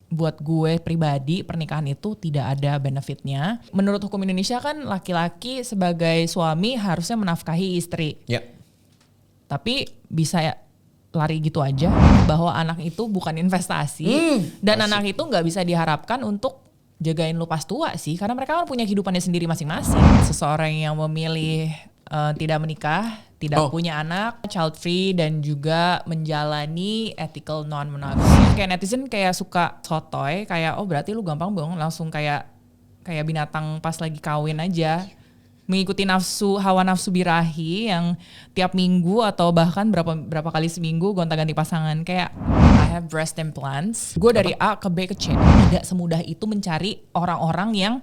buat gue pribadi pernikahan itu tidak ada benefitnya. Menurut hukum Indonesia kan laki-laki sebagai suami harusnya menafkahi istri. Ya. Tapi bisa lari gitu aja bahwa anak itu bukan investasi dan anak itu nggak bisa diharapkan untuk jagain lu pas tua sih, karena mereka kan punya kehidupannya sendiri masing-masing. Seseorang yang memilih tidak menikah, tidak punya anak, child free, dan juga menjalani ethical non-monogamy. Kayak netizen kayak suka sotoy, kayak oh berarti lu gampang banget langsung kayak binatang pas lagi kawin aja. Mengikuti hawa nafsu birahi yang tiap minggu atau bahkan berapa kali seminggu gonta-ganti pasangan. Kayak I have breast implants. Gue dari A ke B ke C. Tidak semudah itu mencari orang-orang yang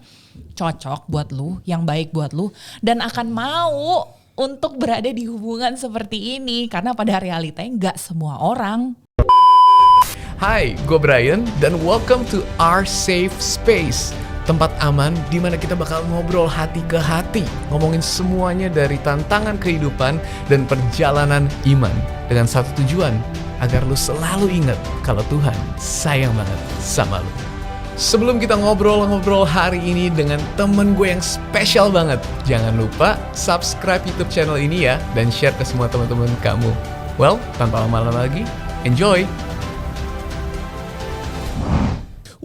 cocok buat lu, yang baik buat lu, dan akan mau untuk berada di hubungan seperti ini. Karena pada realitanya gak semua orang. Hai, gue Brian dan welcome to our safe space. Tempat aman di mana kita bakal ngobrol hati ke hati, ngomongin semuanya dari tantangan kehidupan dan perjalanan iman. Dengan satu tujuan, agar lu selalu ingat kalau Tuhan sayang banget sama lu. Sebelum kita ngobrol-ngobrol hari ini dengan temen gue yang spesial banget, jangan lupa subscribe YouTube channel ini ya, dan share ke semua teman-teman kamu. Well, tanpa lama-lama lagi, enjoy!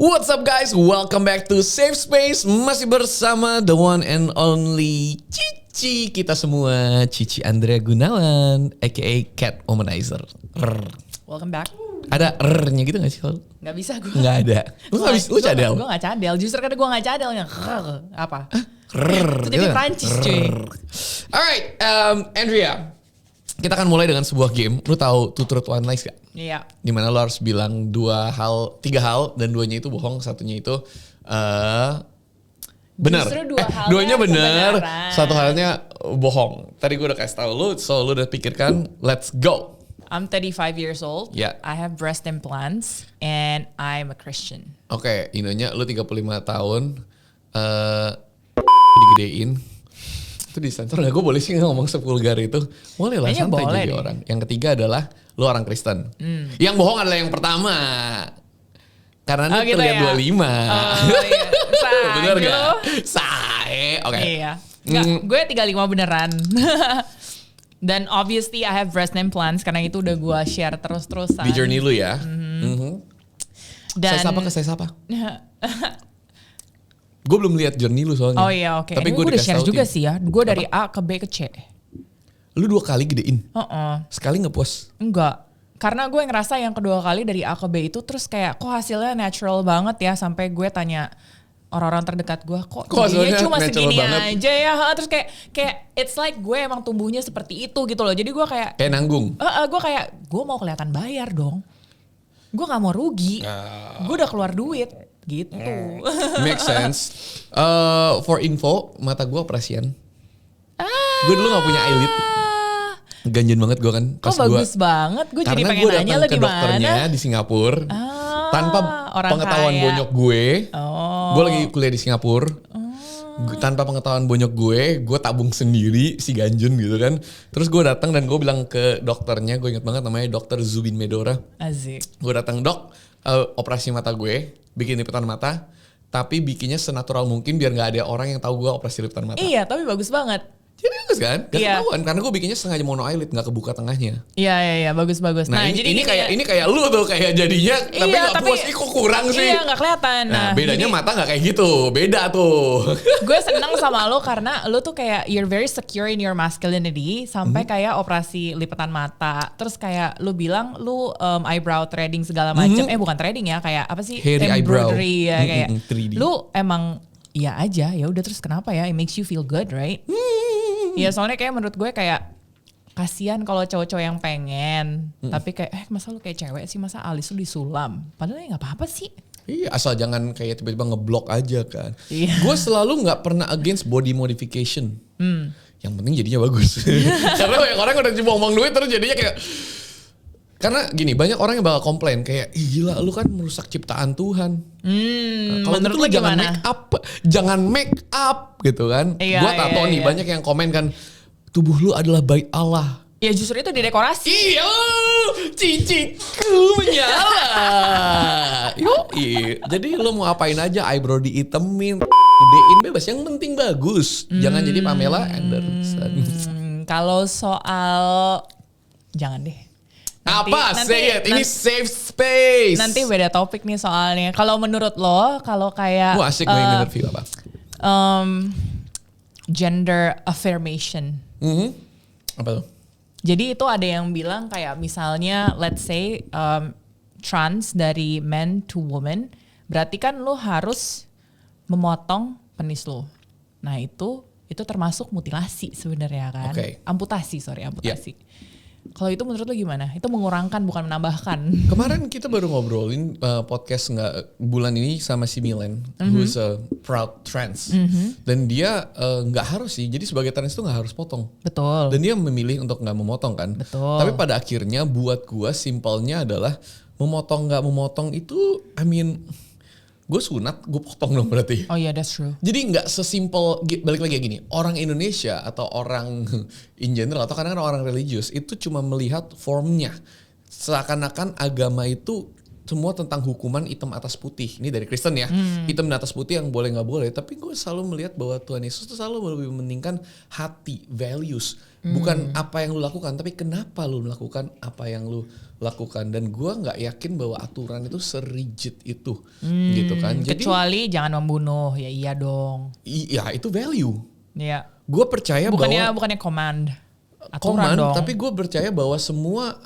What's up guys, welcome back to Safe Space. Masih bersama the one and only Cici kita semua, Cici Andrea Gunawan aka Cat Womanizer. Welcome back. Ada R-nya gitu gak sih? Gak bisa gue. Gak ada. Lu cadel? Gue gak cadel, justru karena gue gak cadel. Apa? Itu jadi Prancis cuy. Alright, Andrea, kita akan mulai dengan sebuah game. Lu tahu Two Truth One Lies gak? Iya. Dimana lo harus bilang tiga hal dan duanya itu bohong, satunya itu benar. Duanya benar, satu halnya bohong. Tadi gue udah kasih tahu lu, so lu udah pikirkan. Let's go. I'm 35 years old. Yeah. I have breast implants and I'm a Christian. Oke, inonya lu 35 tahun, digedein. Itu disensor gak? Gue boleh sih ngomong sevulgar itu? Boleh lah, santai jadi orang. Yang ketiga adalah lu orang Kristen. Yang bohong adalah yang pertama. Karena lu terlihat ya? 25. Iya. Bener gak? Sae. Oke. Iya. Enggak, gue 35 beneran. Dan obviously I have breast implants karena itu udah gue share terus-terusan. Di journey lu ya. Dan saya sapa. Gue belum lihat journey lu soalnya. Oh iya, oke. Tapi gue udah share juga sih ya. Gue dari A ke B ke C. Lu 2 kali gedein? Sekali gak puas? Enggak. Karena gue ngerasa yang kedua kali dari A ke B itu terus kayak kok hasilnya natural banget ya. Sampai gue tanya orang-orang terdekat gue, kok dia cuma segini banget aja ya. Terus kayak it's like gue emang tumbuhnya seperti itu gitu loh. Jadi gue kayak nanggung. Gue mau kelihatan bayar dong. Gue gak mau rugi. Gue udah keluar duit. Gitu. Make sense. For info, mata gue operasian. Gue dulu gak punya eyelid. Ganjen banget gue kan. Kok bagus banget. Gue jadi pengen nanya lo di mana. Karena gue datang ke dokternya di Singapura. Tanpa pengetahuan bonyok gue. Gue lagi kuliah di Singapura. Tanpa pengetahuan bonyok gue tabung sendiri si ganjen gitu kan. Terus gue datang dan gue bilang ke dokternya, gue inget banget namanya Dr. Zubin Medora. Asik. Gue datang, dok, operasi mata gue, bikin lipetan mata, tapi bikinnya senatural mungkin biar nggak ada orang yang tahu gue operasi lipetan mata. Iya, tapi bagus banget. Jadi bagus kan? Gak ketahuan karena gue bikinnya sengaja mono eyelid, nggak kebuka tengahnya. Iya, bagus. Nah ini kayak lu tuh kayak jadinya, tapi nggak puas. Kok kurang sih? Iya, nggak kelihatan. Nah bedanya jadi, mata nggak kayak gitu, beda tuh. Gue seneng sama lo karena lo tuh kayak you're very secure in your masculinity sampai kayak operasi lipetan mata. Terus kayak lo bilang lo eyebrow threading segala macam. Bukan threading ya, kayak apa sih? Hairy embroidery eyebrow. Ya kayak. 3D. Lo emang iya aja, ya udah terus kenapa ya? It makes you feel good, right? Iya, soalnya kayak menurut gue kayak kasihan kalau cowok-cowok yang pengen, tapi kayak masa lu kayak cewek sih, masa alis lu disulam? Padahal ya nggak apa-apa sih. Iya, asal jangan kayak tiba-tiba ngeblok aja kan. Iya. Gue selalu nggak pernah against body modification. Yang penting jadinya bagus. Karena banyak orang udah buang-buang duit terus jadinya kayak. Karena gini, banyak orang yang bakal komplain kayak, gila lu kan merusak ciptaan Tuhan. Kalau gitu lu jangan make up gitu kan. Iya, gue tato nih, banyak yang komen kan, tubuh lu adalah bait Allah. Ya justru itu didekorasi. Iya, ciciku menyala. Yoi. Jadi lo mau apain aja, eyebrow diitemin, gedein bebas. Yang penting bagus. Jangan jadi Pamela Anderson. Kalau soal jangan deh. Say it. Ini safe space. Nanti beda topik nih soalnya. Kalau menurut lo, kalau kayak Wah, asik gue denger view apa? Gender affirmation. Apa tuh? Jadi itu ada yang bilang kayak misalnya let's say trans dari man to woman, berarti kan lo harus memotong penis lo. Nah itu termasuk mutilasi sebenarnya kan. Amputasi. Yeah. Kalau itu menurut lo gimana? Itu mengurangkan bukan menambahkan. Kemarin kita baru ngobrolin podcast bulan ini sama si Milen, who's a proud trans, dan dia nggak harus sih. Jadi sebagai trans itu nggak harus potong. Betul. Dan dia memilih untuk nggak memotong kan. Betul. Tapi pada akhirnya buat gua simpelnya adalah memotong nggak memotong itu, gue sunat, gue potong dong berarti. Oh iya, that's true. Jadi nggak sesimpel, balik lagi gini, orang Indonesia atau orang in general atau kadang-kadang orang religius itu cuma melihat formnya. Seakan-akan agama itu semua tentang hukuman hitam atas putih. Ini dari Kristen ya, hitam atas putih yang boleh nggak boleh. Tapi gue selalu melihat bahwa Tuhan Yesus itu selalu lebih mementingkan hati, values. Bukan apa yang lu lakukan, tapi kenapa lu melakukan apa yang lu lakukan. Dan gue nggak yakin bahwa aturan itu serigid itu, gitu kan. Jadi, kecuali jangan membunuh, ya iya dong. Iya, itu value. Iya. Gue percaya bukannya command. Aturan dong. Tapi gue percaya bahwa semua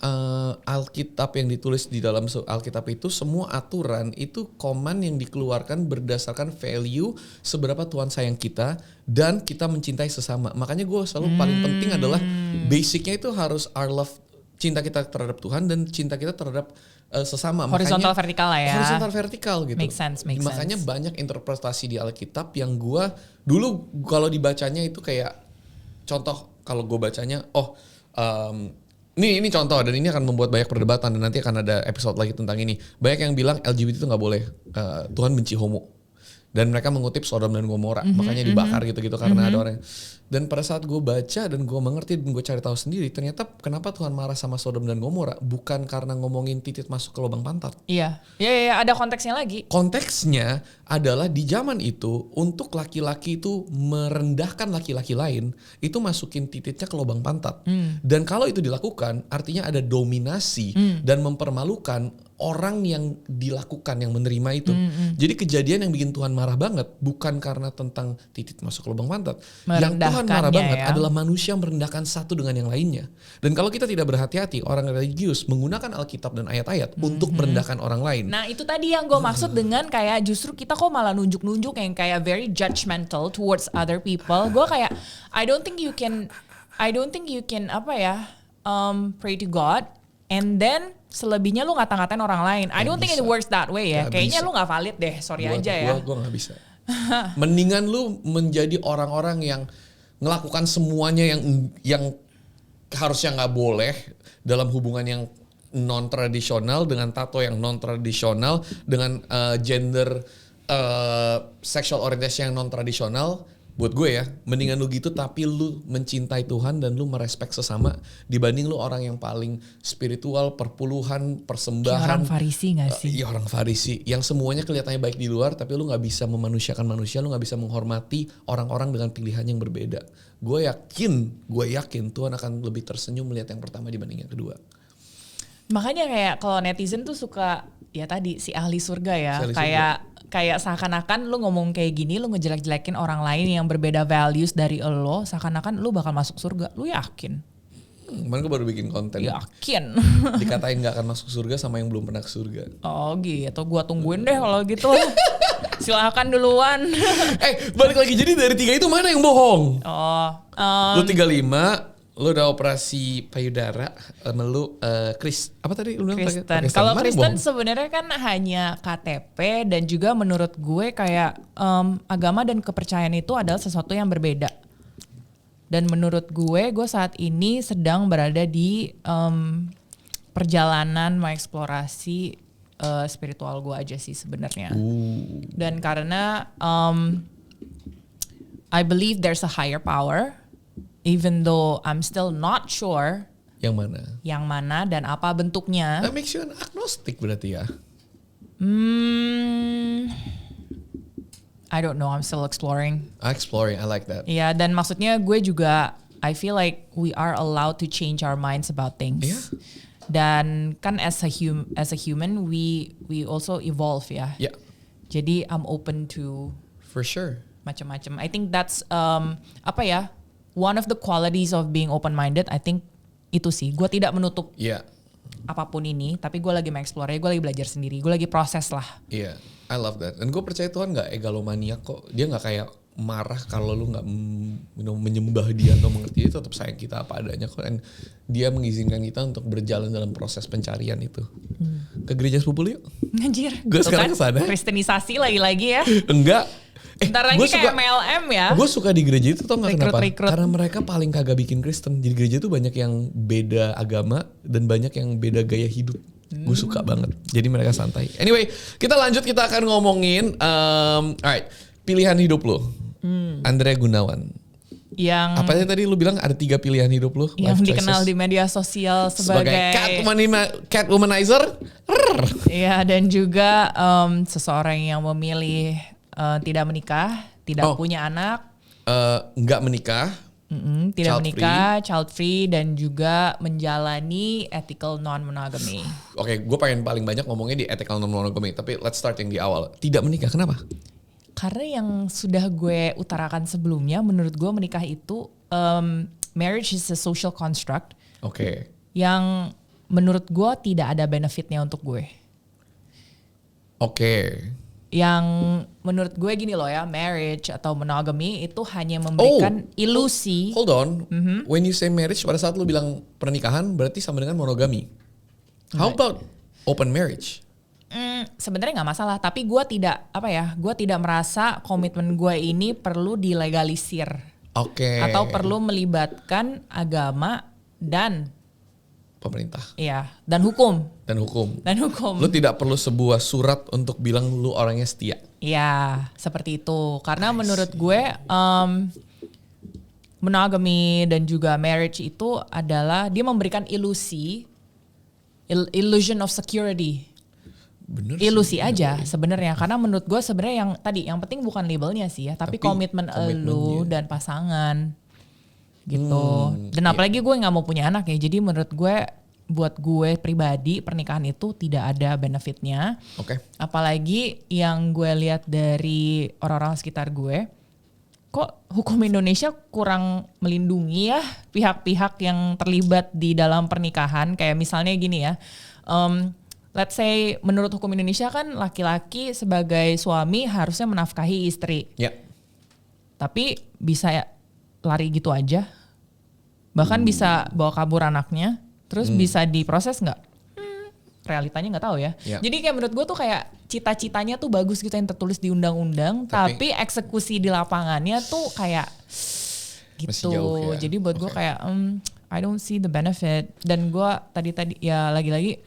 Alkitab yang ditulis di dalam Alkitab itu, semua aturan itu command yang dikeluarkan berdasarkan value seberapa Tuhan sayang kita dan kita mencintai sesama. Makanya gue selalu paling penting adalah basicnya itu harus our love, cinta kita terhadap Tuhan dan cinta kita terhadap sesama. Horizontal vertikal lah ya. Horizontal vertikal gitu. Make sense. Makanya banyak interpretasi di Alkitab yang gue dulu kalau dibacanya itu kayak contoh. Kalau gue bacanya, ini contoh dan ini akan membuat banyak perdebatan dan nanti akan ada episode lagi tentang ini. Banyak yang bilang LGBT itu nggak boleh, Tuhan benci homo. Dan mereka mengutip Sodom dan Gomora, makanya dibakar gitu-gitu karena ada orang. Dan pada saat gue baca dan gue mengerti dan gue cari tahu sendiri, ternyata kenapa Tuhan marah sama Sodom dan Gomora bukan karena ngomongin titit masuk ke lubang pantat. Iya, ada konteksnya lagi. Konteksnya adalah di zaman itu untuk laki-laki itu merendahkan laki-laki lain, itu masukin tititnya ke lubang pantat. Dan kalau itu dilakukan, artinya ada dominasi dan mempermalukan orang yang dilakukan, yang menerima itu. Jadi kejadian yang bikin Tuhan marah banget bukan karena tentang titit masuk ke lubang pantat. Yang Tuhan marah banget adalah manusia merendahkan satu dengan yang lainnya. Dan kalau kita tidak berhati-hati, orang religius menggunakan Alkitab dan ayat-ayat untuk merendahkan orang lain. Nah itu tadi yang gue maksud dengan kayak justru kita kok malah nunjuk-nunjuk yang kayak very judgmental towards other people. Gue kayak I don't think you can pray to God and then selebihnya lu ngata-ngatain orang lain. I don't think it works that way ya. Kayaknya lu gak valid deh, sorry aja ya. Gue gak bisa. Mendingan lu menjadi orang-orang yang ngelakukan semuanya yang harusnya gak boleh dalam hubungan yang non-tradisional, dengan tato yang non-tradisional, dengan gender sexual orientation yang non-tradisional. Buat gue ya, mendingan lu gitu tapi lu mencintai Tuhan dan lu merespek sesama dibanding lu orang yang paling spiritual, perpuluhan, persembahan. Kayak orang Farisi gak sih? Iya, orang Farisi yang semuanya kelihatannya baik di luar tapi lu gak bisa memanusiakan manusia, lu gak bisa menghormati orang-orang dengan pilihan yang berbeda. Gue yakin Tuhan akan lebih tersenyum melihat yang pertama dibanding yang kedua. Makanya kayak kalau netizen tuh suka ya tadi si ahli surga ya, kayak seakan-akan lu ngomong kayak gini, lu ngejelek-jelekin orang lain yang berbeda values dari lo, seakan-akan lu bakal masuk surga. Lu yakin? Kemarin gue baru bikin konten. Yakin. Dikatain gak akan masuk surga sama yang belum pernah ke surga. Oh gitu, gue tungguin deh kalau gitu. Silakan duluan. Balik lagi, jadi dari 3 itu mana yang bohong? Lu 35, lu udah operasi payudara, lu Kristen. Kalau Kristen sebenarnya kan hanya KTP dan juga menurut gue kayak agama dan kepercayaan itu adalah sesuatu yang berbeda. Dan menurut gue saat ini sedang berada di perjalanan mengeksplorasi spiritual gue aja sih sebenarnya. Dan karena I believe there's a higher power. Even though I'm still not sure Yang mana? Yang mana dan apa bentuknya? That makes you an agnostic berarti ya? I don't know, I'm still exploring. Exploring, I like that. Iya, dan maksudnya gue juga, I feel like we are allowed to change our minds about things. Iya. Dan kan as a human, we also evolve ya. Yeah, Jadi I'm open to for sure. macam-macam. I think that's one of the qualities of being open-minded. I think itu sih. Gue tidak menutup Yeah, apapun ini, tapi gue lagi mengeksplor ya, gue lagi belajar sendiri, gue lagi proses lah. yeah, I love that. Dan gue percaya Tuhan nggak egalomaniak kok. Dia nggak kayak marah kalau lu nggak menyembah dia atau mengerti, dia tetap sayang kita apa adanya kok. Dan dia mengizinkan kita untuk berjalan dalam proses pencarian itu. Ke gereja sepupu lu yuk. Anjir, Gue tuh sekarang kesana. Kristenisasi lagi-lagi ya. Enggak. Bentar lagi gua kayak MLM ya. Gue suka di gereja itu tau gak kenapa? Rekrut. Karena mereka paling kagak bikin Kristen. Di gereja tuh banyak yang beda agama dan banyak yang beda gaya hidup. Gue suka banget. Jadi mereka santai. Anyway, kita lanjut, kita akan ngomongin alright, pilihan hidup lo. Andrea Gunawan. Yang Apa tadi lu bilang ada 3 pilihan hidup lo? yang dikenal di media sosial sebagai Catwomanizer. Iya, dan juga seseorang yang memilih tidak menikah, tidak punya anak, Nggak menikah. tidak Child menikah, child free, dan juga menjalani ethical non-monogamy. Oke, gue pengen paling banyak ngomongnya di ethical non-monogamy, tapi let's start yang di awal. Tidak menikah, kenapa? Karena yang sudah gue utarakan sebelumnya, menurut gue menikah itu marriage is a social construct Oke. yang menurut gue tidak ada benefitnya untuk gue. Oke. Yang menurut gue gini loh ya, marriage atau monogamy itu hanya memberikan ilusi. Hold on. When you say marriage, pada saat lu bilang pernikahan berarti sama dengan monogami. How about open marriage? Sebenarnya nggak masalah, tapi gue tidak merasa komitmen gue ini perlu dilegalisir. Oke. Atau perlu melibatkan agama dan pemerintah. Iya, dan hukum. Dan hukum. Lu tidak perlu sebuah surat untuk bilang lu orangnya setia. Iya, seperti itu. Karena menurut gue monogamy dan juga marriage itu adalah dia memberikan illusion of security. Bener Ilusi aja sebenarnya, karena menurut gue sebenarnya yang penting bukan labelnya sih ya, tapi komitmen lu dan pasangan gitu. Dan apalagi gue nggak mau punya anak ya, jadi menurut gue, buat gue pribadi pernikahan itu tidak ada benefitnya. Oke. Apalagi yang gue lihat dari orang-orang sekitar gue, kok hukum Indonesia kurang melindungi ya pihak-pihak yang terlibat di dalam pernikahan. Kayak misalnya gini ya, let's say menurut hukum Indonesia kan laki-laki sebagai suami harusnya menafkahi istri. Ya. Tapi bisa lari gitu aja. Bahkan bisa bawa kabur anaknya. Terus bisa diproses nggak? Realitanya nggak tahu ya. Jadi kayak menurut gue tuh kayak cita-citanya tuh bagus gitu yang tertulis di undang-undang. Tapi eksekusi di lapangannya tuh kayak gitu. Jauh, ya? Jadi buat gue kayak I don't see the benefit. Dan gue tadi ya lagi-lagi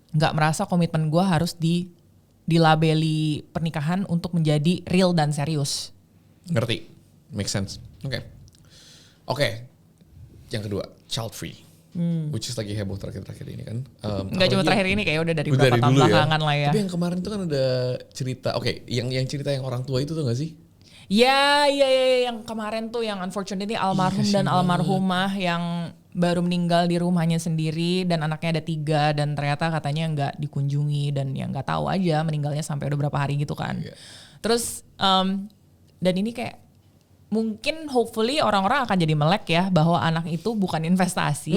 nggak merasa komitmen gue harus dilabeli pernikahan untuk menjadi real dan serius. Ngerti, make sense. Oke. Yang kedua, child free, which is lagi heboh terakhir-terakhir ini kan. Nggak cuma terakhir ini, kayak udah dari Udah beberapa tahun dulu belakangan lah ya. Tapi yang kemarin tuh kan ada cerita, yang cerita yang orang tua itu tuh nggak sih? Ya, yang kemarin tuh yang unfortunately almarhum dan almarhumah yang baru meninggal di rumahnya sendiri dan anaknya ada 3 dan ternyata katanya nggak dikunjungi dan yang nggak tahu aja meninggalnya sampai udah berapa hari gitu kan. Terus dan ini kayak mungkin hopefully orang-orang akan jadi melek ya bahwa anak itu bukan investasi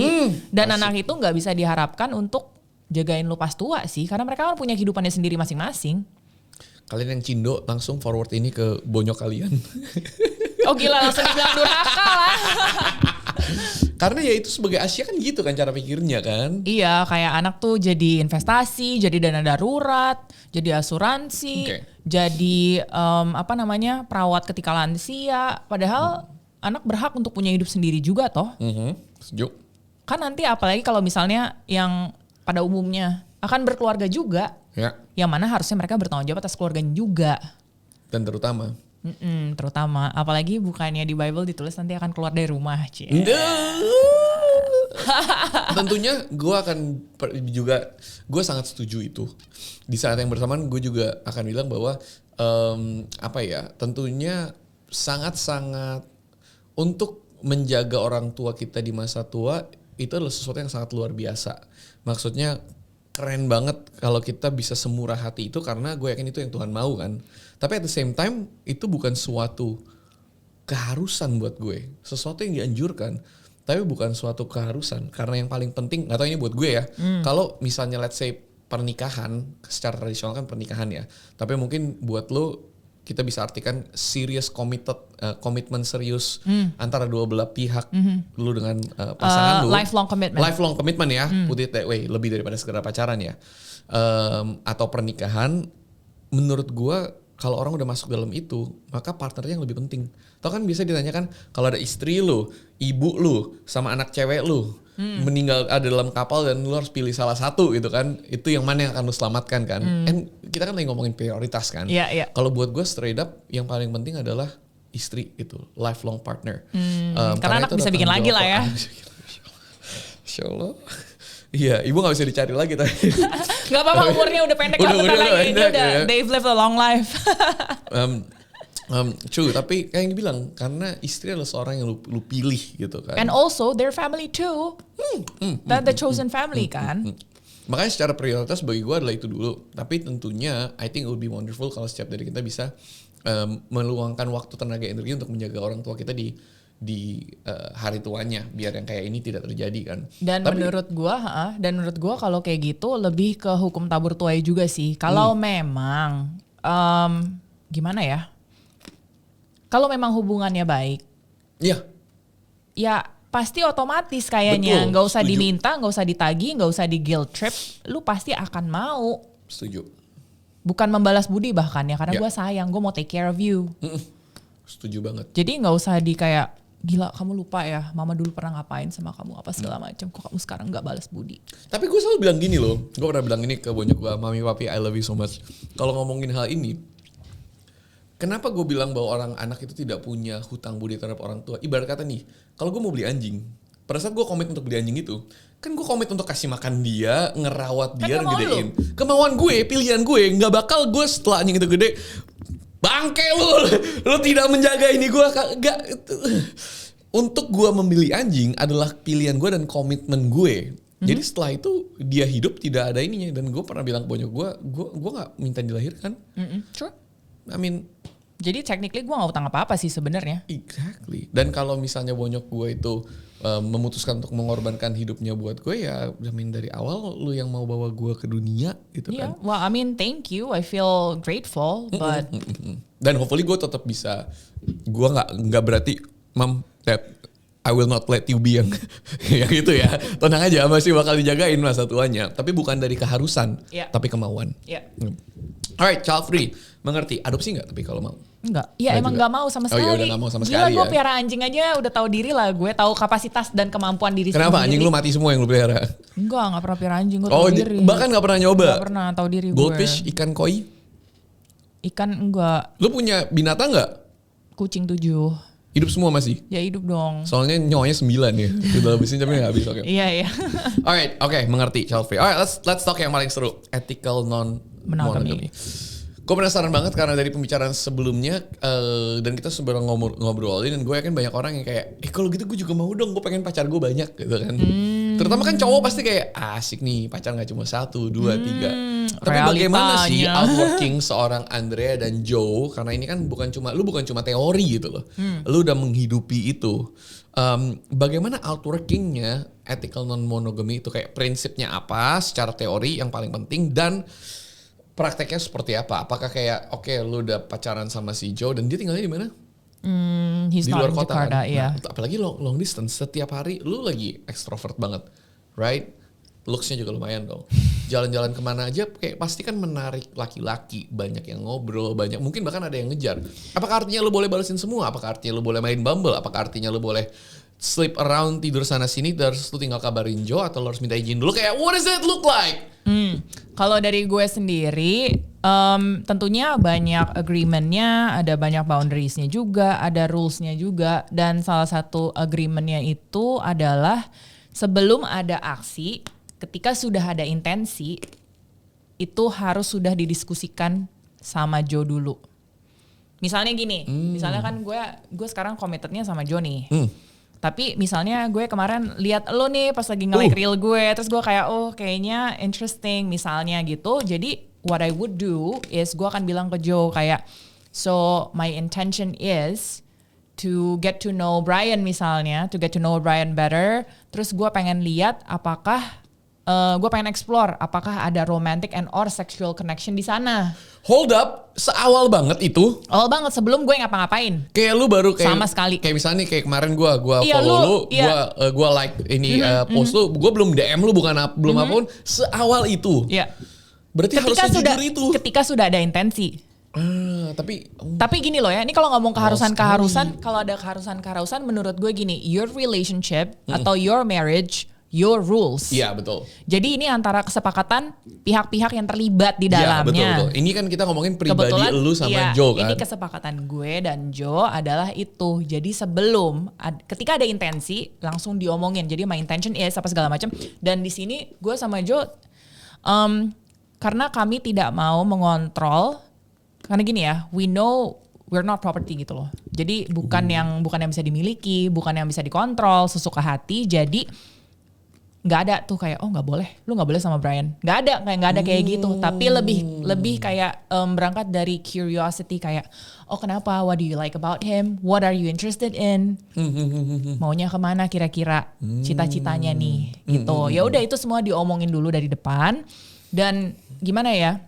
dan anak itu nggak bisa diharapkan untuk jagain lu pas tua sih, karena mereka kan punya kehidupannya sendiri masing-masing. Kalian yang cindo langsung forward ini ke bonyok kalian. Oh gila, langsung dibilang durhaka lah. Karena ya itu sebagai Asia kan gitu kan cara pikirnya kan. Iya, kayak anak tuh jadi investasi, jadi dana darurat, jadi asuransi, jadi perawat ketika lansia. Padahal anak berhak untuk punya hidup sendiri juga toh. Setuju. Kan nanti apalagi kalau misalnya yang pada umumnya akan berkeluarga juga. Ya. Yang mana harusnya mereka bertanggung jawab atas keluarganya juga. Dan terutama. Terutama, apalagi bukannya di Bible ditulis nanti akan keluar dari rumah, Tentunya gue akan juga, gue sangat setuju itu. Di saat yang bersamaan gue juga akan bilang bahwa tentunya sangat-sangat untuk menjaga orang tua kita di masa tua itu adalah sesuatu yang sangat luar biasa. Maksudnya keren banget kalau kita bisa semurah hati itu, karena gue yakin itu yang Tuhan mau kan. Tapi at the same time itu bukan suatu keharusan buat gue, sesuatu yang dianjurkan, tapi bukan suatu keharusan. Karena yang paling penting, gak tau ini buat gue ya, kalau misalnya let's say pernikahan, secara tradisional kan pernikahan ya, tapi mungkin buat lo kita bisa artikan serious komitmen serius antara dua belah pihak, lu dengan pasangan lu. Lifelong commitment ya, put it that way, lebih daripada sekedar pacaran ya. Atau pernikahan, menurut gua kalau orang udah masuk dalam itu, maka partnernya yang lebih penting. Tau kan biasa ditanyakan, kalau ada istri lu, ibu lu, sama anak cewek lu, meninggal ada dalam kapal dan lu harus pilih salah satu gitu kan, itu yang mana yang akan lu selamatkan kan. And kita kan lagi ngomongin prioritas kan. Kalau buat gue straight up, yang paling penting adalah istri itu, lifelong partner. Karena anak bisa bikin lagi lah ya. Insya Allah. Iya, ibu gak bisa dicari lagi tadi. Gak apa-apa, umurnya udah pendek lah, bentar lagi. Ini udah, they've lived a long life. True, tapi kayak yang dibilang, karena istri adalah seorang yang lu pilih gitu kan. And also their family too. That the chosen family kan. Makanya secara prioritas bagi gue adalah itu dulu. Tapi tentunya I think it would be wonderful kalau setiap dari kita bisa meluangkan waktu, tenaga, energi untuk menjaga orang tua kita di hari tuanya, biar yang kayak ini tidak terjadi kan. Dan menurut gua kalau kayak gitu lebih ke hukum tabur tuai juga sih. Kalau memang gimana ya? Kalau memang hubungannya baik. Iya. Ya pasti otomatis kayaknya, nggak usah diminta, nggak usah ditagih, nggak usah di guilt trip, lu pasti akan mau. Setuju. Bukan membalas budi bahkan ya, karena gua sayang, gua mau take care of you. Setuju banget. Jadi nggak usah di kayak, gila kamu lupa ya, mama dulu pernah ngapain sama kamu apa segala macam, kok kamu sekarang nggak balas budi. Tapi gue selalu bilang gini loh, gue pernah bilang ini ke bonyok gue, mami papi I love you so much. Kalau ngomongin hal ini, kenapa gue bilang bahwa orang anak itu tidak punya hutang budi terhadap orang tua? Ibarat kata nih, kalau gue mau beli anjing, pada saat gue komit untuk beli anjing itu, kan gue komit untuk kasih makan dia, ngerawat dia, ngegedein. Kemauan gue, pilihan gue, nggak bakal gue setelah anjing itu gede, bangke lu tidak menjaga ini gue, gak. Untuk gue memilih anjing adalah pilihan gue dan komitmen gue. Jadi setelah itu dia hidup tidak ada ininya, dan gue pernah bilang ke bonyok gue nggak minta dilahirkan. True. I mean, jadi technically gue nggak utang apa-apa sih sebenarnya. Exactly. Dan kalau misalnya bonyok gue itu memutuskan untuk mengorbankan hidupnya buat gue, ya dari awal lu yang mau bawa gue ke dunia gitu kan. Well, I mean thank you, I feel grateful, but dan hopefully gue tetap bisa, gue nggak berarti Mom, Dad, I will not let you be yang itu ya. Tenang aja, masih bakal dijagain masa tuanya. Tapi bukan dari keharusan, tapi kemauan. Alright, child free. Mengerti? Adopsi nggak tapi kalau mau? Enggak. Ya emang nggak mau sama sekali. Oh iya, udah nggak mau sama sekali. Gila, gue piara anjing aja udah tahu diri lah. Gue tahu kapasitas dan kemampuan diri sendiri. Kenapa anjing lu mati semua yang lu pelihara? Nggak pernah piara anjing, gue tahu diri. Bahkan nggak pernah nyoba? Nggak pernah, tahu diri gue. Goldfish, ikan koi? Ikan enggak. Lu punya binatang nggak? Kucing 7. Hidup semua masih? Ya hidup dong. Soalnya nyawanya 9 ya. Udah habisin tapi gak habis. Okay. Iya. Alright, mengerti, child free. Alright, let's talk yang paling seru. Ethical non-monogamy. Gue penasaran banget karena dari pembicaraan sebelumnya dan kita sebenarnya ngobrolin, dan gue yakin banyak orang yang kayak, kalau gitu gue juga mau dong, gue pengen pacar gue banyak gitu kan. Terutama kan cowok pasti kayak asik nih pacar gak cuma 1, 2, 3. Tapi bagaimana sih outworking seorang Andrea dan Joe? Karena ini kan lu bukan cuma teori gitu loh. Lu udah menghidupi itu. Bagaimana outworkingnya ethical non-monogamy itu, kayak prinsipnya apa secara teori yang paling penting, dan prakteknya seperti apa? Apakah kayak lu udah pacaran sama si Joe dan dia tinggalnya di mana? He's di luar kota Jakarta, kan? iya. Nah, apalagi long distance, setiap hari lu lagi extrovert banget, right? Looks-nya juga lumayan dong. Jalan-jalan kemana aja kayak pasti kan menarik laki-laki, banyak yang ngobrol, banyak mungkin bahkan ada yang ngejar. Apakah artinya lu boleh balesin semua? Apakah artinya lu boleh main Bumble? Apakah artinya lu boleh sleep around, tidur sana sini, terus lu tinggal kabarin Joe, atau lu harus minta izin dulu? Kayak what does it look like? Kalau dari gue sendiri, tentunya banyak agreement-nya, ada banyak boundaries-nya juga, ada rules-nya juga, dan salah satu agreement-nya itu adalah sebelum ada aksi, ketika sudah ada intensi, itu harus sudah didiskusikan sama Joe dulu. Misalnya gini, misalnya kan gue sekarang committednya sama Joe nih. Tapi misalnya gue kemarin lihat lo nih pas lagi nge-like reel gue, terus gue kayak kayaknya interesting misalnya gitu. Jadi what I would do is gue akan bilang ke Joe kayak, so my intention is to get to know Brian misalnya, to get to know Brian better. Terus gue pengen lihat apakah gue pengen explore apakah ada romantic and or sexual connection di sana. Hold up, seawal banget itu. Awal banget sebelum gue ngapa-ngapain. Kayak lu baru kayak sama sekali. Kayak misalnya kayak kemarin gue Iya, follow lu, iya. gue like ini post lu, gue belum DM lu belum apapun. Seawal itu. Iya. Berarti Ketika harus sudah sejujur itu. ketika sudah ada intensi. Tapi gini loh ya, ini kalau ngomong keharusan, kalau ada keharusan menurut gue gini, your relationship atau your marriage, your rules. Iya betul. Jadi ini antara kesepakatan pihak-pihak yang terlibat di dalamnya. Iya betul. Ini kan kita ngomongin pribadi Kebetulan, lu sama Joe kan. Ini kesepakatan gue dan Joe adalah itu. Jadi sebelum ketika ada intensi langsung diomongin. Jadi my intention is apa segala macam. Dan di sini gue sama Joe karena kami tidak mau mengontrol. Karena gini ya, we know we're not property gitu loh. Jadi bukan yang bisa dimiliki, bukan yang bisa dikontrol sesuka hati. Jadi nggak ada tuh kayak nggak boleh, lu nggak boleh sama Brian. Nggak ada kayak gitu. Tapi lebih kayak berangkat dari curiosity kayak kenapa? What do you like about him? What are you interested in? Maunya kemana kira-kira? Cita-citanya nih gitu. Ya udah itu semua diomongin dulu dari depan. Dan gimana ya?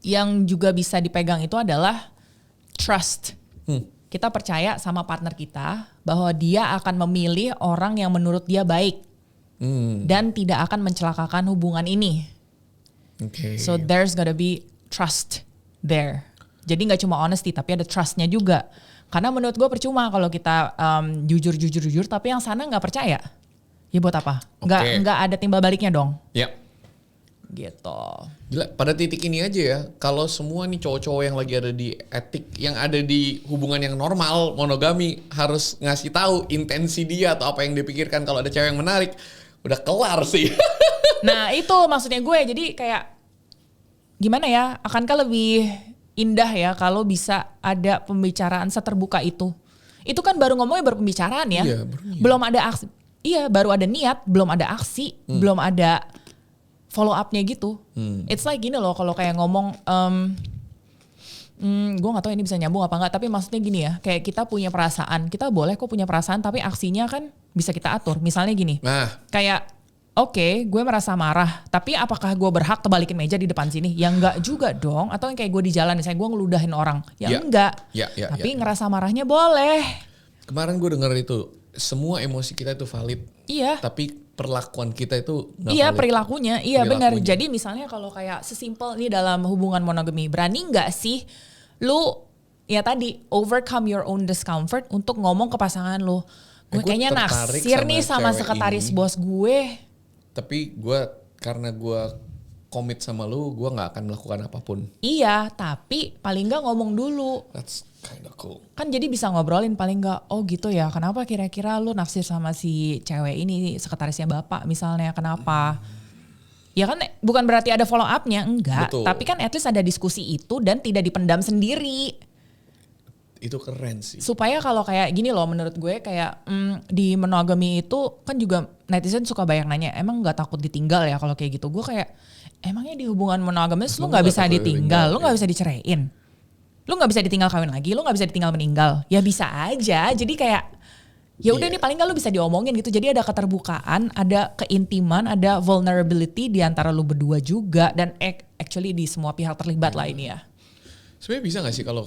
Yang juga bisa dipegang itu adalah trust. Kita percaya sama partner kita bahwa dia akan memilih orang yang menurut dia baik. Dan tidak akan mencelakakan hubungan ini. Okay. So there's gotta be trust there. Jadi nggak cuma honesty tapi ada trustnya juga. Karena menurut gue percuma kalau kita jujur tapi yang sana nggak percaya. Ya buat apa? Nggak ada timbal baliknya dong. Yep. Gitu. Gila, pada titik ini aja ya, kalau semua nih cowok-cowok yang lagi ada di etik, yang ada di hubungan yang normal, monogami, harus ngasih tahu intensi dia atau apa yang dia pikirkan kalau ada cewek yang menarik, udah kelar sih. Nah itu maksudnya gue, jadi kayak gimana ya, akankah lebih indah ya kalau bisa ada pembicaraan seterbuka itu. Itu kan baru ngomongnya baru pembicaraan ya. Iya, belum ada aksi. Iya, baru ada niat, belum ada aksi, belum ada follow up-nya gitu. It's like gini loh, kalau kayak ngomong, gue gak tahu ini bisa nyambung apa enggak, tapi maksudnya gini ya, kayak kita punya perasaan, kita boleh kok punya perasaan, tapi aksinya kan bisa kita atur. Misalnya gini, kayak oke, gue merasa marah, tapi apakah gue berhak terbalikin meja di depan sini? Ya enggak juga dong. Atau yang kayak gue di jalan, misalnya gue ngeludahin orang, ya enggak. Tapi ngerasa marahnya boleh. Kemarin gue denger itu, semua emosi kita itu valid. Iya. Tapi perlakuan kita itu nggak iya valid. Perilakunya, iya benar. Jadi misalnya kalau kayak sesimpel nih dalam hubungan monogami, berani nggak sih lu ya tadi overcome your own discomfort untuk ngomong ke pasangan lu, gue kayaknya naksir nih sama sekretaris ini, bos gue. Tapi karena gue komit sama lu, gue nggak akan melakukan apapun. Iya, tapi paling nggak ngomong dulu. That's kind of cool. Kan jadi bisa ngobrolin paling nggak, gitu ya, kenapa kira-kira lu naksir sama si cewek ini, sekretarisnya bapak misalnya, kenapa? Ya kan bukan berarti ada follow up-nya, enggak. Betul. Tapi kan at least ada diskusi itu dan tidak dipendam sendiri. Itu keren sih. Supaya kalau kayak gini loh, menurut gue kayak di monogami itu kan juga netizen suka banyak nanya, emang nggak takut ditinggal ya kalau kayak gitu? Gue kayak, emangnya di hubungan monogamis lu nggak bisa ditinggal, lu nggak bisa diceraiin, lu nggak bisa ditinggal kawin lagi, lu nggak bisa ditinggal meninggal? Ya bisa aja. Jadi kayak ya udah nih paling nggak lu bisa diomongin gitu. Jadi ada keterbukaan, ada keintiman, ada vulnerability di antara lu berdua juga, dan actually di semua pihak terlibat lah ini ya. Sebenarnya bisa gak sih kalau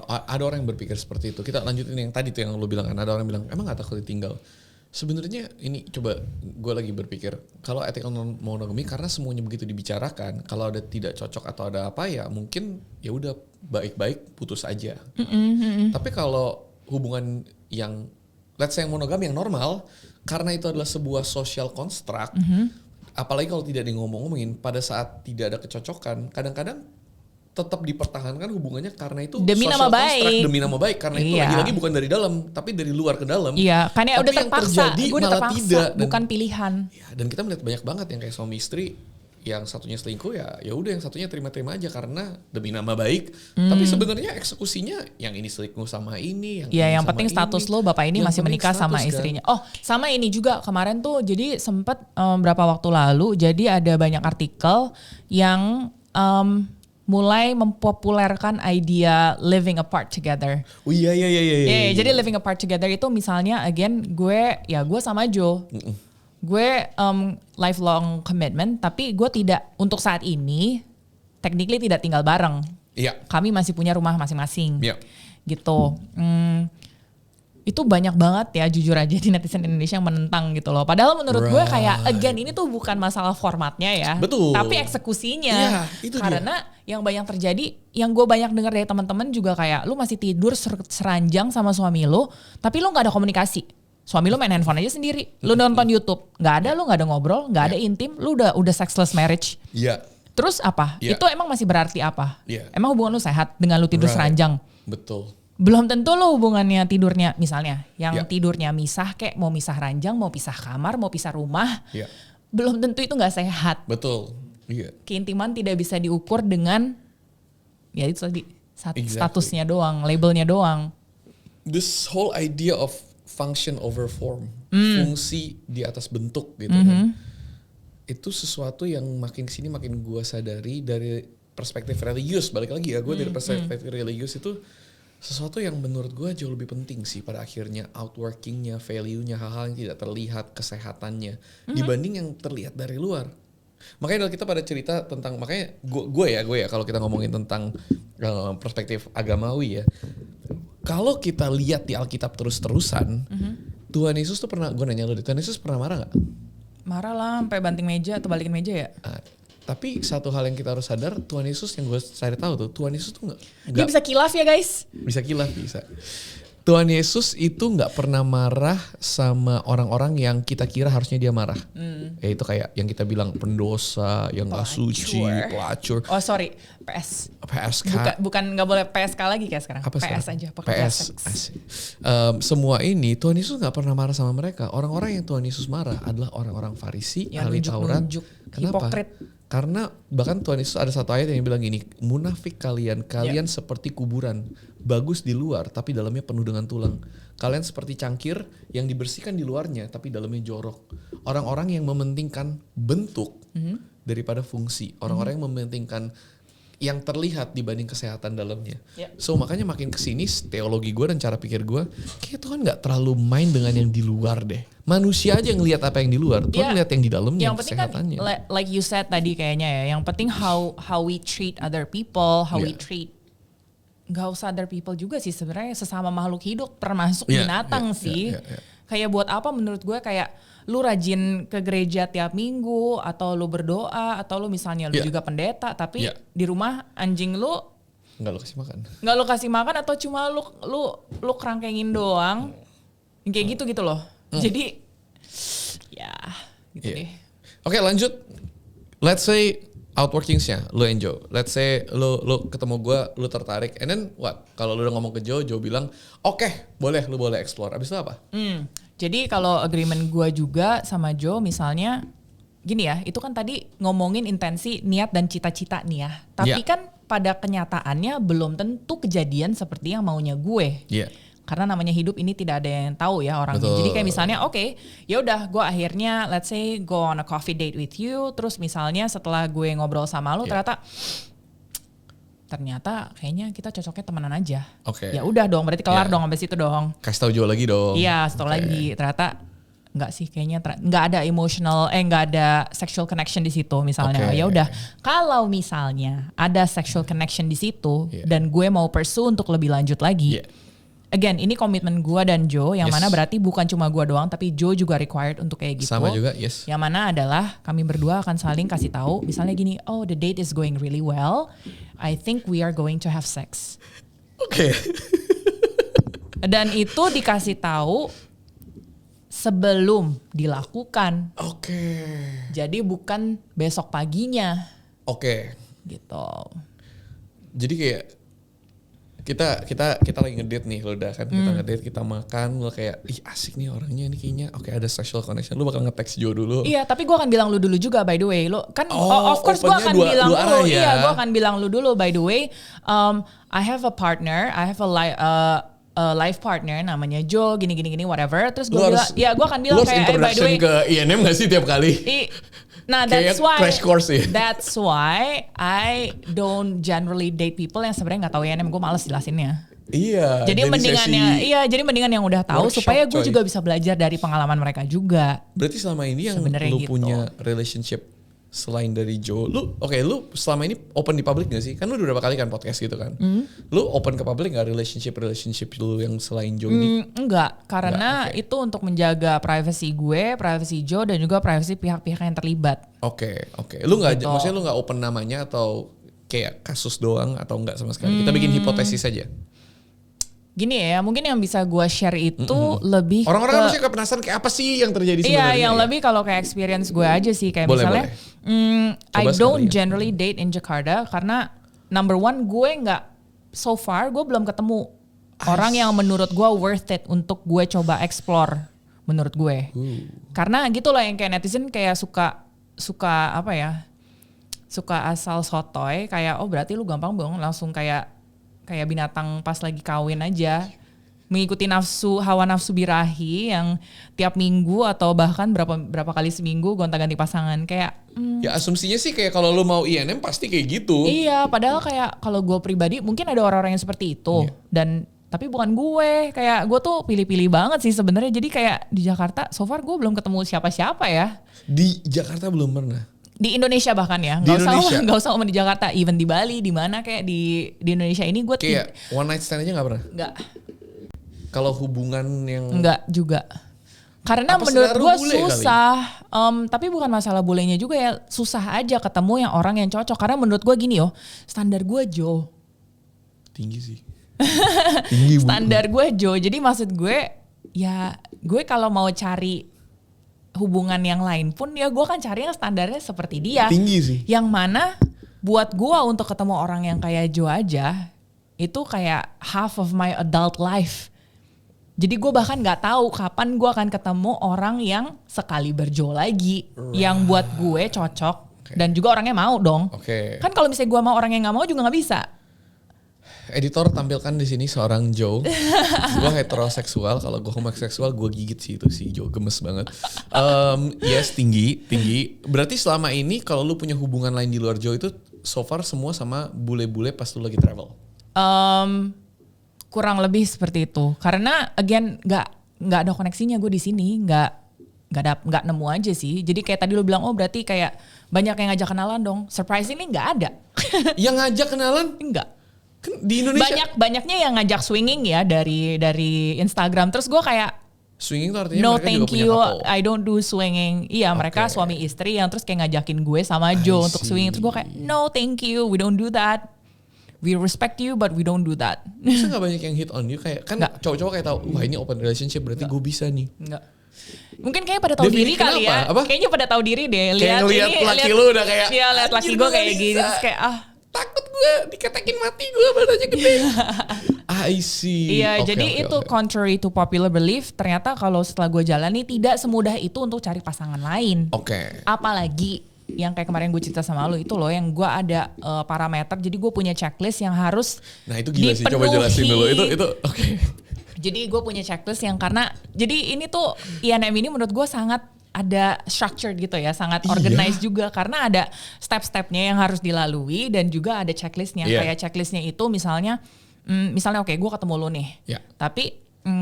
ada orang yang berpikir seperti itu? Kita lanjutin yang tadi tuh yang lu bilang kan, ada orang yang bilang emang gak takut ditinggal. Sebenarnya ini coba gue lagi berpikir, kalau ethical monogami karena semuanya begitu dibicarakan, kalau ada tidak cocok atau ada apa ya mungkin ya udah baik-baik putus aja. Tapi kalau hubungan yang let's say yang monogami yang normal, karena itu adalah sebuah social construct, apalagi kalau tidak di ngomong-ngomongin, pada saat tidak ada kecocokan, kadang-kadang tetap dipertahankan hubungannya karena itu demi social nama construct, baik. demi nama baik, karena itu Iya. lagi-lagi bukan dari dalam tapi dari luar ke dalam. Iya, karena Tapi udah yang terpaksa, terjadi gue udah malah terpaksa, tidak. Dan, bukan pilihan. ya, dan kita melihat banyak banget yang kayak suami istri, yang satunya selingkuh ya udah, yang satunya terima-terima aja karena demi nama baik. Tapi sebenarnya eksekusinya yang ini selingkuh sama ini, Ya ini yang sama penting status ini. lo bapak ini Yang masih penting menikah sama status, kan. istrinya. Oh sama ini juga kemarin tuh jadi sempet berapa waktu lalu jadi ada banyak artikel yang mulai mempopulerkan idea living apart together. Oh iya. Yeah, jadi living apart together itu misalnya again gue sama Joe. Gue lifelong commitment tapi gue tidak untuk saat ini technically tidak tinggal bareng. Iya. Kami masih punya rumah masing-masing. Iya. Gitu. Itu banyak banget ya jujur aja di netizen Indonesia yang menentang gitu loh. Padahal menurut gue kayak again ini tuh bukan masalah formatnya ya. Betul. Tapi eksekusinya. Iya, itu karena yang banyak terjadi, yang gue banyak dengar dari teman-teman juga kayak lu masih tidur seranjang sama suami lu, tapi lu nggak ada komunikasi. Suami lu main handphone aja sendiri. Lu nonton YouTube, nggak ada, lu nggak ada ngobrol, nggak ada intim, lu udah sexless marriage. Iya. Terus apa? Iya. Itu emang masih berarti apa? Iya. Emang hubungan lu sehat dengan lu tidur seranjang? Betul. Belum tentu lo hubungannya tidurnya misalnya yang Ya. tidurnya misah kayak mau misah ranjang, mau pisah kamar, mau pisah rumah. Iya. Belum tentu itu nggak sehat. Betul. Iya. Keintiman tidak bisa diukur dengan ya itu tadi Exactly. statusnya doang, labelnya doang. This whole idea of function over form, fungsi di atas bentuk gitu kan. Itu sesuatu yang makin kesini makin gue sadari dari perspektif religius. Balik lagi ya, gue dari perspektif religius itu sesuatu yang menurut gue jauh lebih penting sih pada akhirnya, outworkingnya, value-nya, hal-hal yang tidak terlihat, kesehatannya dibanding yang terlihat dari luar. Makanya kalau kita pada cerita tentang, makanya gue ya kalau kita ngomongin tentang perspektif agamawi ya, kalau kita lihat di Alkitab terus-terusan, Tuhan Yesus tuh pernah, gue nanya lu deh, Tuhan Yesus pernah marah nggak? Marah lah sampai banting meja atau balikin meja ya. Tapi satu hal yang kita harus sadar, Tuhan Yesus yang gue cari tahu tuh, Tuhan Yesus tuh Dia bisa kilaf ya guys. bisa kilaf, bisa. Tuhan Yesus itu nggak pernah marah sama orang-orang yang kita kira harusnya dia marah. Yaitu kayak yang kita bilang pendosa, yang nggak suci, pelacur. Oh sorry, PS. PSK. Bukan nggak boleh PSK lagi kayak sekarang. Apa PS sekarang? aja. PS. Asik. Semua ini Tuhan Yesus nggak pernah marah sama mereka. Orang-orang yang Tuhan Yesus marah adalah orang-orang Farisi, Yang ahli Taurat. nunjuk-nunjuk, Kenapa? hipokrit. Karena bahkan Tuhan Yesus ada satu ayat yang bilang gini, munafik kalian seperti kuburan, bagus di luar tapi dalamnya penuh dengan tulang. Kalian seperti cangkir yang dibersihkan di luarnya tapi dalamnya jorok. Orang-orang yang mementingkan bentuk daripada fungsi. Orang-orang yang mementingkan yang terlihat dibanding kesehatan dalamnya. So makanya makin kesini teologi gue dan cara pikir gue, kayak Tuhan nggak terlalu main dengan yang di luar deh. Manusia aja yang lihat apa yang di luar, Tuhan lihat yang di dalamnya, yang penting kesehatannya. kan, like you said tadi kayaknya ya, yang penting how we treat other people, how we treat nggak usah other people juga sih sebenarnya, sesama makhluk hidup termasuk binatang sih. Kayak buat apa menurut gue kayak lu rajin ke gereja tiap minggu atau lu berdoa atau lu misalnya lu juga pendeta tapi di rumah anjing lu nggak lu kasih makan atau cuma lu kerangkengin doang kayak gitu loh. Jadi ya gitu deh. Oke, lanjut. Let's say outworkingsnya lu and Joe. Let's say lu ketemu gue, lu tertarik, and then what? Kalau lu udah ngomong ke Joe bilang oke, boleh, lu boleh explore. Abis itu apa? Jadi kalau agreement gue juga sama Joe misalnya gini ya, itu kan tadi ngomongin intensi, niat dan cita-cita nih ya. Tapi kan pada kenyataannya belum tentu kejadian seperti yang maunya gue. Karena namanya hidup ini tidak ada yang tahu ya orangnya. Betul. Jadi kayak misalnya oke, ya udah gue akhirnya let's say go on a coffee date with you, terus misalnya setelah gue ngobrol sama lu ternyata kayaknya kita cocoknya temenan aja. Ya udah dong, berarti kelar dong sampai situ dong. Kasih tahu Joe lagi dong. Iya, setelah lagi ternyata nggak sih kayaknya nggak ada emotional nggak ada sexual connection di situ misalnya. Ya udah, kalau misalnya ada sexual connection di situ dan gue mau pursue untuk lebih lanjut lagi. Again, ini komitmen gue dan Joe yang mana berarti bukan cuma gue doang tapi Joe juga required untuk kayak gitu. Sama juga, yes. Yang mana adalah kami berdua akan saling kasih tahu misalnya gini, oh the date is going really well. I think we are going to have sex. Oke. Dan itu dikasih tahu sebelum dilakukan. Oke. Jadi bukan besok paginya. Oke. Gitu. Jadi kayak kita lagi ngedate nih, lo udah kan kita ngedate, kita makan, lo kayak ih asik nih orangnya ini kayaknya, oke ada social connection, lo bakal nge-text Jo dulu. Iya, tapi gue akan bilang lu dulu juga by the way. Lo kan of course gue akan dua bilang arah lu. ya. Iya, gue akan bilang lu dulu by the way. I have a partner, I have a life partner namanya Jo, gini whatever. Terus gue bilang, ya gue akan bilang kayak by the way. Ke INM gak sih tiap kali? Nah, that's why crash course ya. That's why I don't generally date people yang sebenarnya nggak tahu INM. Gue males jelasinnya. Iya. Jadi mendingan yang udah tahu workshop, supaya gue coy. juga bisa belajar dari pengalaman mereka juga. Berarti selama ini yang Sebenarnya lu gitu. punya relationship selain dari Jo, lu selama ini open di public gak sih? Kan lu udah berapa kali kan podcast gitu kan? Lu open ke public gak relationship lu yang selain Jo ini? Enggak, karena itu untuk menjaga privasi gue, privasi Jo, dan juga privasi pihak-pihak yang terlibat. Oke. Lu nggak, Gitu. maksudnya lu nggak open namanya atau kayak kasus doang atau enggak sama sekali? Kita bikin hipotesis aja. Gini ya, mungkin yang bisa gue share itu lebih Orang-orang kan ke, masih penasaran kayak apa sih yang terjadi sebenarnya? iya, yang ya? lebih kalau kayak experience gue aja sih, kayak Boleh, misalnya, I Coba don't sekali ya. generally date in Jakarta karena number one gue nggak, so far gue belum ketemu orang yang menurut gue worth it untuk gue coba explore, menurut gue. Karena gitu loh yang kayak netizen kayak suka apa ya, suka asal sotoy kayak oh berarti lu gampang banget langsung kayak binatang pas lagi kawin aja, mengikuti hawa nafsu birahi yang tiap minggu atau bahkan berapa kali seminggu gonta-ganti pasangan kayak Ya asumsinya sih kayak kalau lu mau INM pasti kayak gitu. iya, padahal kayak kalau gue pribadi mungkin ada orang-orang yang seperti itu dan tapi bukan gue, kayak gue tuh pilih-pilih banget sih sebenarnya. Jadi kayak di Jakarta so far gue belum ketemu siapa-siapa ya. Di Jakarta belum pernah. Di Indonesia bahkan ya, nggak usah ngomong di Jakarta, even di Bali, di mana kayak di Indonesia ini gue Kayak one night stand aja nggak pernah. nggak Kalau hubungan yang juga. Karena Apa menurut senaruh gue bule susah, tapi bukan masalah bulenya juga ya, susah aja ketemu yang orang yang cocok. Karena menurut gue gini standar gue Jo. tinggi sih. Tinggi bu. Standar gue Jo, jadi maksud gue ya gue kalau mau cari hubungan yang lain pun ya gue kan cari yang standarnya seperti dia. Tinggi sih. Yang mana buat gue untuk ketemu orang yang kayak Jo aja itu kayak half of my adult life. Jadi gue bahkan gak tahu kapan gue akan ketemu orang yang sekali berjo lagi. Yang buat gue cocok dan juga orangnya mau dong. Kan kalau misalnya gue mau orang yang gak mau juga gak bisa. Editor tampilkan di sini seorang Joe. Gue heteroseksual, kalau gue homoseksual gue gigit sih itu si Joe, gemes banget. Yes, tinggi. Berarti selama ini kalau lu punya hubungan lain di luar Joe itu so far semua sama bule-bule pas lu lagi travel? Kurang lebih seperti itu. Karena again nggak ada koneksinya gue di sini, nggak nemu aja sih. Jadi kayak tadi lu bilang oh berarti kayak banyak yang ngajak kenalan dong. Surprisingly nggak ada. Yang ngajak kenalan? Enggak. Kan di Indonesia Banyaknya yang ngajak swinging ya dari Instagram. Terus gue kayak swinging tuh artinya no mereka thank juga punya you, couple. I don't do swinging. Iya mereka suami istri yang terus kayak ngajakin gue sama Joe untuk swinging. Terus gue kayak no thank you, we don't do that. We respect you but we don't do that. Masa gak banyak yang hit on you? Kayak kan cowok-cowok kayak tahu wah ini open relationship berarti gue bisa nih. Enggak. Mungkin kayaknya pada tahu diri kali ya. Apa? Kayaknya pada tahu diri deh. Kayak ngeliat laki lu udah kayak iya lihat laki gue kayak gini terus kayak takut gue diketekin mati gue badannya gede. I see. Iya, jadi itu contrary to popular belief, ternyata kalau setelah gue jalani tidak semudah itu untuk cari pasangan lain. Apalagi yang kayak kemarin gue cerita sama lo itu loh, yang gue ada parameter, jadi gue punya checklist yang harus Nah itu gila sih, coba jelasin dulu itu oke. Jadi gue punya checklist yang karena, jadi ini tuh INM ini menurut gue sangat ada structured gitu ya, sangat organized juga karena ada step-stepnya yang harus dilalui dan juga ada checklistnya. Kayak checklistnya itu misalnya oke gue ketemu lu nih, tapi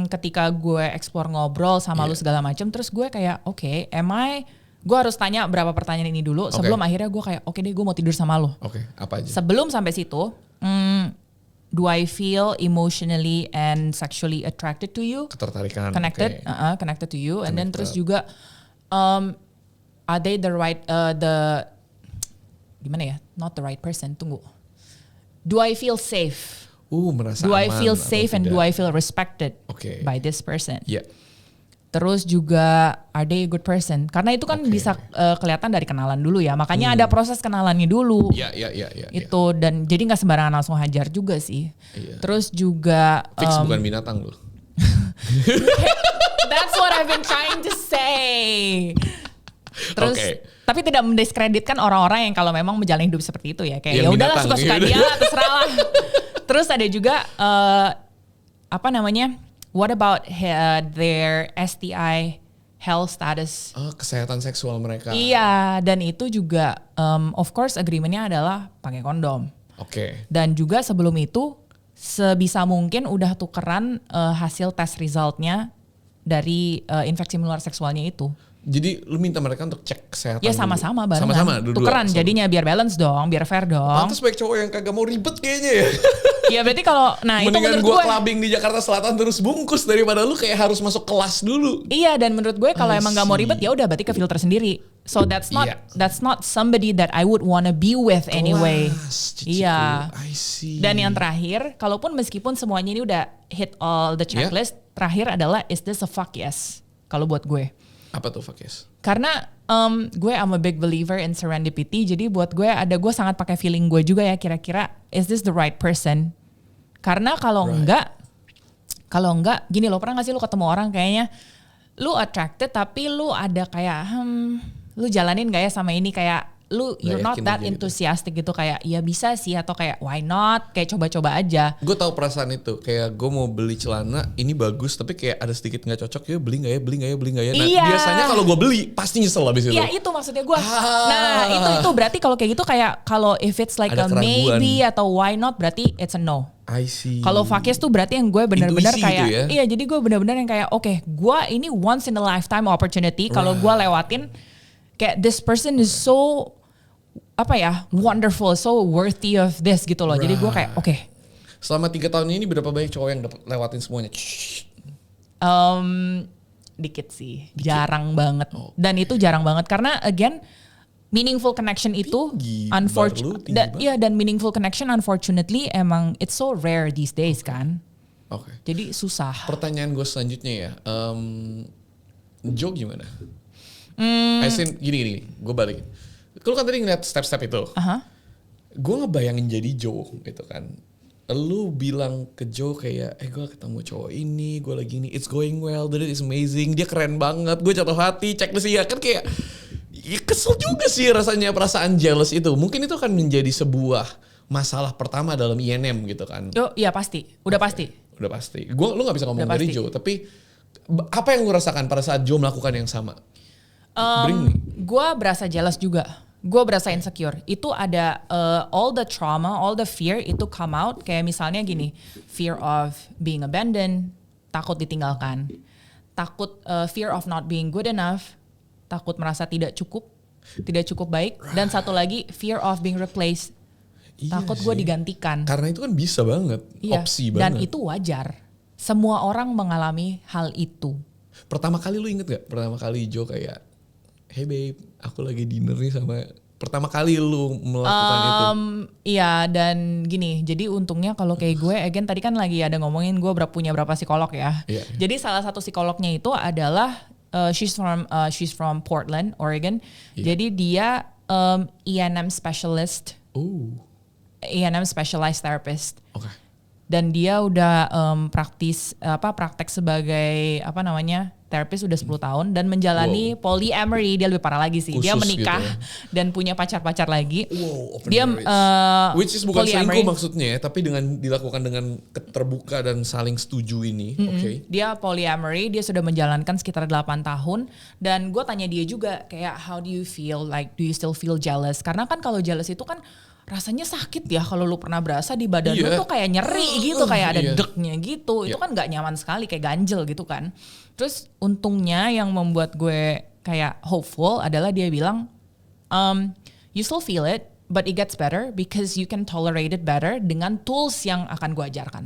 ketika gue explore ngobrol sama lu segala macam, terus gue kayak oke, gue harus tanya berapa pertanyaan ini dulu sebelum akhirnya gue kayak oke deh gue mau tidur sama lu. Apa aja? Sebelum sampai situ, do I feel emotionally and sexually attracted to you? Ketertarikan. Connected to you, and then terus juga are they the right gimana ya? Not the right person. Tunggu. Do I feel safe? Merasa do aman I feel safe and do I feel respected Okay. by this person? Yeah. Terus juga are they a good person? Karena itu kan bisa kelihatan dari kenalan dulu ya. Makanya ada proses kenalannya dulu. Iya. Itu dan jadi nggak sembarangan langsung hajar juga sih. Iya. Terus juga Fix bukan binatang loh. that's what I've been trying to say. Terus tapi tidak mendiskreditkan orang-orang yang kalau memang menjalani hidup seperti itu ya. Kayak ya udahlah suka-suka dia lah, terserah lah. Terus ada juga apa namanya? What about their STI health status? Kesehatan seksual mereka. Iya, dan itu juga of course agreementnya adalah pakai kondom. Oke. Dan juga sebelum itu sebisa mungkin udah tukeran hasil tes resultnya dari infeksi menular seksualnya itu. Jadi lu minta mereka untuk cek kesehatan Ya sama-sama barengan. Sama-sama dulu. Tukeran jadinya biar balance dong, biar fair dong. Pantes banyak cowok yang kagak mau ribet kayaknya ya. Ya berarti kalau itu mendingan menurut gue gue clubbing di Jakarta Selatan terus bungkus daripada lu kayak harus masuk kelas dulu. Iya, dan menurut gue kalau emang gak mau ribet ya udah berarti ke filter sendiri. So that's not somebody that I would wanna be with anyway. Iya. I see. Dan yang terakhir, kalaupun meskipun semuanya ini udah hit all the checklist, terakhir adalah is this a fuck yes? Kalau buat gue. Apa tuh fuck yes? Karena gue I'm a big believer in serendipity. Jadi buat gue gue sangat pakai feeling gue juga ya, kira-kira is this the right person? Karena kalau enggak gini loh, pernah gak sih lu ketemu orang kayaknya lu attracted tapi lu ada kayak lu jalanin gak ya sama ini, kayak lu you're not that enthusiastic gitu, kayak ya bisa sih atau kayak why not, kayak coba-coba aja. Gue tahu perasaan itu, kayak gue mau beli celana ini bagus tapi kayak ada sedikit nggak cocok, ya beli nggak ya. Nah biasanya kalau gue beli pasti nyesel abis itu. Iya itu maksudnya gue. Nah itu berarti kalau kayak gitu kayak kalau if it's like a maybe atau why not berarti it's a no. I see. Kalau fuck yes tuh berarti yang gue benar-benar kayak gitu ya? Iya, jadi gue benar-benar yang kayak oke, gue ini once in a lifetime opportunity. Kalau gue lewatin kayak this person is so wonderful, so worthy of this gitu loh. Jadi gue kayak oke. Selama 3 tahun ini berapa banyak cowok yang lewatin semuanya? Dikit sih, jarang banget. Dan itu jarang banget karena again meaningful connection itu dan meaningful connection unfortunately emang it's so rare these days kan. Oke. Jadi susah. Pertanyaan gue selanjutnya ya, Joe gimana? Gini, gue balikin. Lu kan tadi ngeliat step-step itu. Gue ngebayangin jadi Joe gitu kan. Lu bilang ke Joe kayak, gue ketemu cowok ini, gue lagi ini, it's going well, that is amazing, dia keren banget, gue jatuh hati, checklist ya kan kayak, ya kesel juga sih rasanya perasaan jealous itu. Mungkin itu akan menjadi sebuah masalah pertama dalam INM gitu kan. Oh iya pasti, udah pasti. Udah pasti. Lu gak bisa ngomong dari Joe, tapi apa yang lu rasakan pada saat Joe melakukan yang sama? Gue berasa jealous juga. Gue berasa insecure. Itu ada all the trauma, all the fear itu come out. Kayak misalnya gini, fear of being abandoned, takut ditinggalkan, takut fear of not being good enough, takut merasa tidak cukup baik, dan satu lagi fear of being replaced. Takut gue digantikan. Karena itu kan bisa banget, opsi banget. Dan itu wajar. Semua orang mengalami hal itu. Pertama kali lu inget gak? Pertama kali Joe kayak, hey babe, aku lagi dinner nih sama, pertama kali lu melakukan itu? Iya, dan gini, jadi untungnya kalau kayak gue, again tadi kan lagi ada ngomongin gue punya berapa psikolog ya. Yeah. Jadi salah satu psikolognya itu adalah she's from Portland, Oregon. Yeah. Jadi dia ENM specialist. ENM specialized therapist. Okay. Dan dia udah praktek sebagai terapis udah 10 tahun dan menjalani polyamory. Dia lebih parah lagi sih. Dia menikah gitu dan punya pacar-pacar lagi. Dia which is bukan selingkuh maksudnya, tapi dengan dilakukan dengan terbuka dan saling setuju ini. Okay. Dia polyamory, dia sudah menjalankan sekitar 8 tahun dan gue tanya dia juga kayak how do you feel, like do you still feel jealous? Karena kan kalau jealous itu kan rasanya sakit ya, kalau lu pernah berasa di badan lu tuh kayak nyeri gitu, kayak ada deknya gitu. Itu kan gak nyaman sekali, kayak ganjel gitu kan. Terus untungnya yang membuat gue kayak hopeful adalah dia bilang, you still feel it, but it gets better because you can tolerate it better dengan tools yang akan gue ajarkan.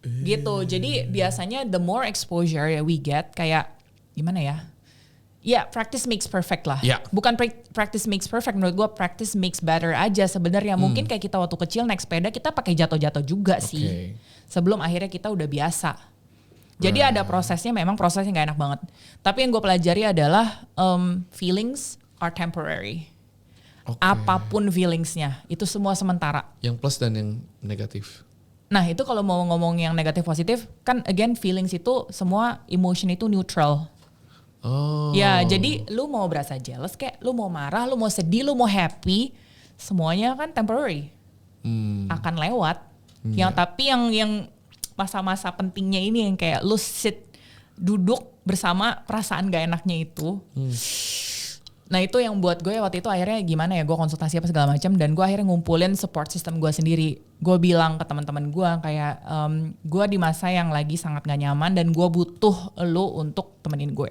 Gitu, jadi biasanya the more exposure we get, kayak gimana ya? Ya, practice makes perfect lah. Yeah. Bukan practice makes perfect, menurut gue practice makes better aja sebenarnya. Mungkin kayak kita waktu kecil naik sepeda kita pakai jatuh-jatuh juga sih. Sebelum akhirnya kita udah biasa. Jadi ada prosesnya, memang prosesnya nggak enak banget. Tapi yang gue pelajari adalah feelings are temporary. Okay. Apapun feelingsnya, itu semua sementara. Yang plus dan yang negatif. Nah itu kalau mau ngomong yang negatif positif, kan again feelings itu semua emotion itu neutral. Oh. Ya jadi lu mau berasa jealous kayak, lu mau marah, lu mau sedih, lu mau happy, semuanya kan temporary. Akan lewat. Tapi yang masa-masa pentingnya ini yang kayak lu duduk bersama perasaan gak enaknya itu. Nah itu yang buat gue waktu itu akhirnya gimana ya, gue konsultasi apa segala macam, dan gue akhirnya ngumpulin support system gue sendiri. Gue bilang ke teman-teman gue kayak gue di masa yang lagi sangat gak nyaman dan gue butuh lu untuk temenin gue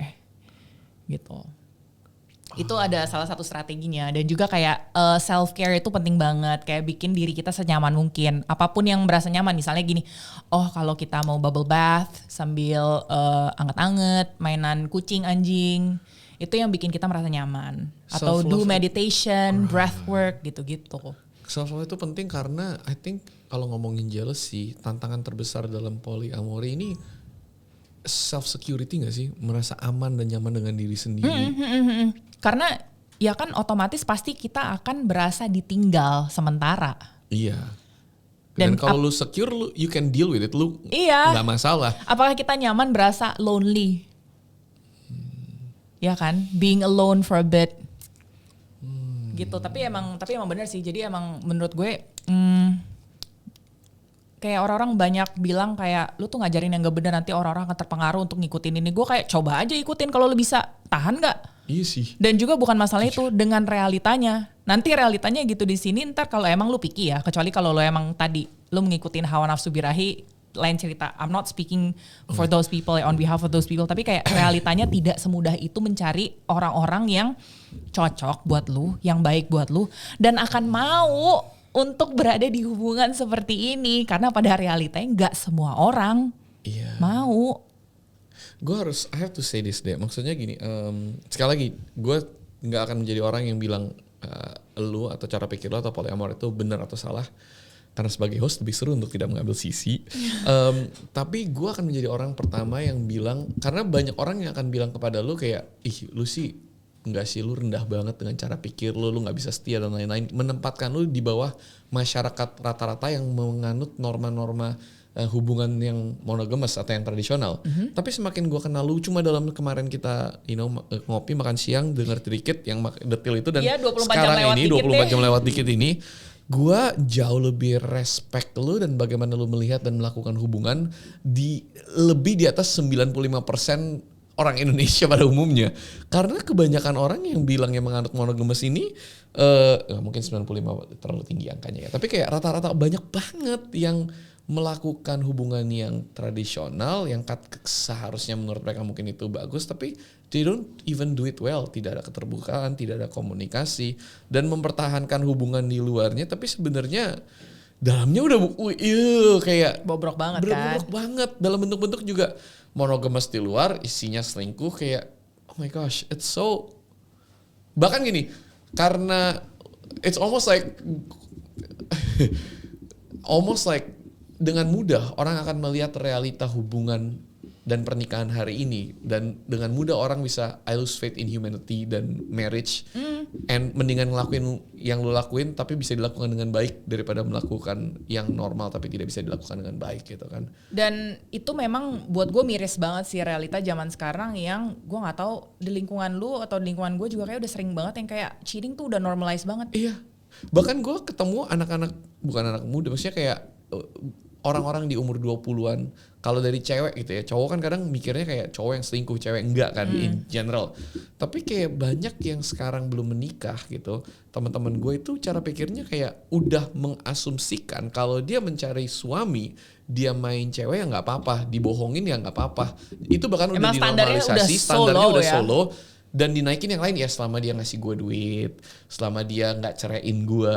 gitu. Itu ada salah satu strateginya. Dan juga kayak self care itu penting banget, kayak bikin diri kita senyaman mungkin, apapun yang berasa nyaman. Misalnya gini, oh kalau kita mau bubble bath sambil anget-anget, mainan kucing anjing, itu yang bikin kita merasa nyaman. Atau do meditation, breath work gitu-gitu. Self love itu penting karena I think kalau ngomongin jealousy, tantangan terbesar dalam polyamory ini self security gak sih? Merasa aman dan nyaman dengan diri sendiri. Karena ya kan otomatis pasti kita akan berasa ditinggal sementara. Iya. Dan kalau lu secure, you can deal with it, lu gak masalah. Apakah kita nyaman berasa lonely? Ya kan, being alone for a bit. Gitu. Tapi emang benar sih. Jadi emang menurut gue kayak orang-orang banyak bilang kayak lu tuh ngajarin yang gak benar, nanti orang-orang akan terpengaruh untuk ngikutin ini. Gue kayak coba aja ikutin, kalau lu bisa tahan gak? Iya sih. Dan juga bukan masalah itu, dengan realitanya. Nanti realitanya gitu di sini, ntar kalau emang lu picky ya, kecuali kalau lu emang tadi lu mengikutin hawa nafsu birahi, lain cerita. I'm not speaking for those people, on behalf of those people, tapi kayak realitanya tidak semudah itu mencari orang-orang yang cocok buat lu, yang baik buat lu, dan akan mau untuk berada di hubungan seperti ini. Karena pada realitanya gak semua orang mau. I have to say this deh. Maksudnya gini, sekali lagi, gue gak akan menjadi orang yang bilang lu atau cara pikir lu atau polyamor itu benar atau salah. Karena sebagai host lebih seru untuk tidak mengambil sisi. Tapi gue akan menjadi orang pertama yang bilang, karena banyak orang yang akan bilang kepada lu kayak, ih lu sih enggak sih, lu rendah banget dengan cara pikir lu gak bisa setia dan lain-lain. Menempatkan lu di bawah masyarakat rata-rata yang menganut norma-norma hubungan yang monogamous atau yang tradisional. Tapi semakin gue kenal lu, cuma dalam kemarin kita ngopi makan siang, denger sedikit yang detail itu, dan sekarang ini 24 jam lewat dikit ini, gue jauh lebih respect lu dan bagaimana lu melihat dan melakukan hubungan lebih di atas 95% orang Indonesia pada umumnya. Karena kebanyakan orang yang bilang yang menganut monogamous ini, mungkin 95 terlalu tinggi angkanya ya, tapi kayak rata-rata banyak banget yang melakukan hubungan yang tradisional, yang seharusnya menurut mereka mungkin itu bagus, tapi they don't even do it well. Tidak ada keterbukaan, tidak ada komunikasi, dan mempertahankan hubungan di luarnya, tapi sebenarnya dalamnya udah kayak bobrok banget bobrok banget. Dalam bentuk-bentuk juga monogamous di luar, isinya selingkuh, kayak oh my gosh, it's so, bahkan gini, karena it's almost like dengan mudah orang akan melihat realita hubungan dan pernikahan hari ini, dan dengan mudah orang bisa I lose faith in humanity dan marriage, and mendingan ngelakuin yang lu lakuin tapi bisa dilakukan dengan baik daripada melakukan yang normal tapi tidak bisa dilakukan dengan baik gitu kan. Dan itu memang buat gue miris banget sih realita zaman sekarang, yang gue nggak tahu di lingkungan lu atau di lingkungan gue juga kayak udah sering banget yang kayak cheating tuh udah normalized banget. Iya, bahkan gue ketemu anak-anak, bukan anak muda, maksudnya kayak orang-orang di umur 20-an, kalau dari cewek gitu ya, cowok kan kadang mikirnya kayak cowok yang selingkuh, cewek enggak kan in general. Tapi kayak banyak yang sekarang belum menikah gitu, teman-teman gue itu cara pikirnya kayak udah mengasumsikan kalau dia mencari suami, dia main cewek ya nggak apa-apa, dibohongin ya nggak apa-apa. Itu bahkan udah dinormalisasi, standarnya udah solo. Dan dinaikin yang lain ya, selama dia ngasih gue duit, selama dia nggak ceraiin gue,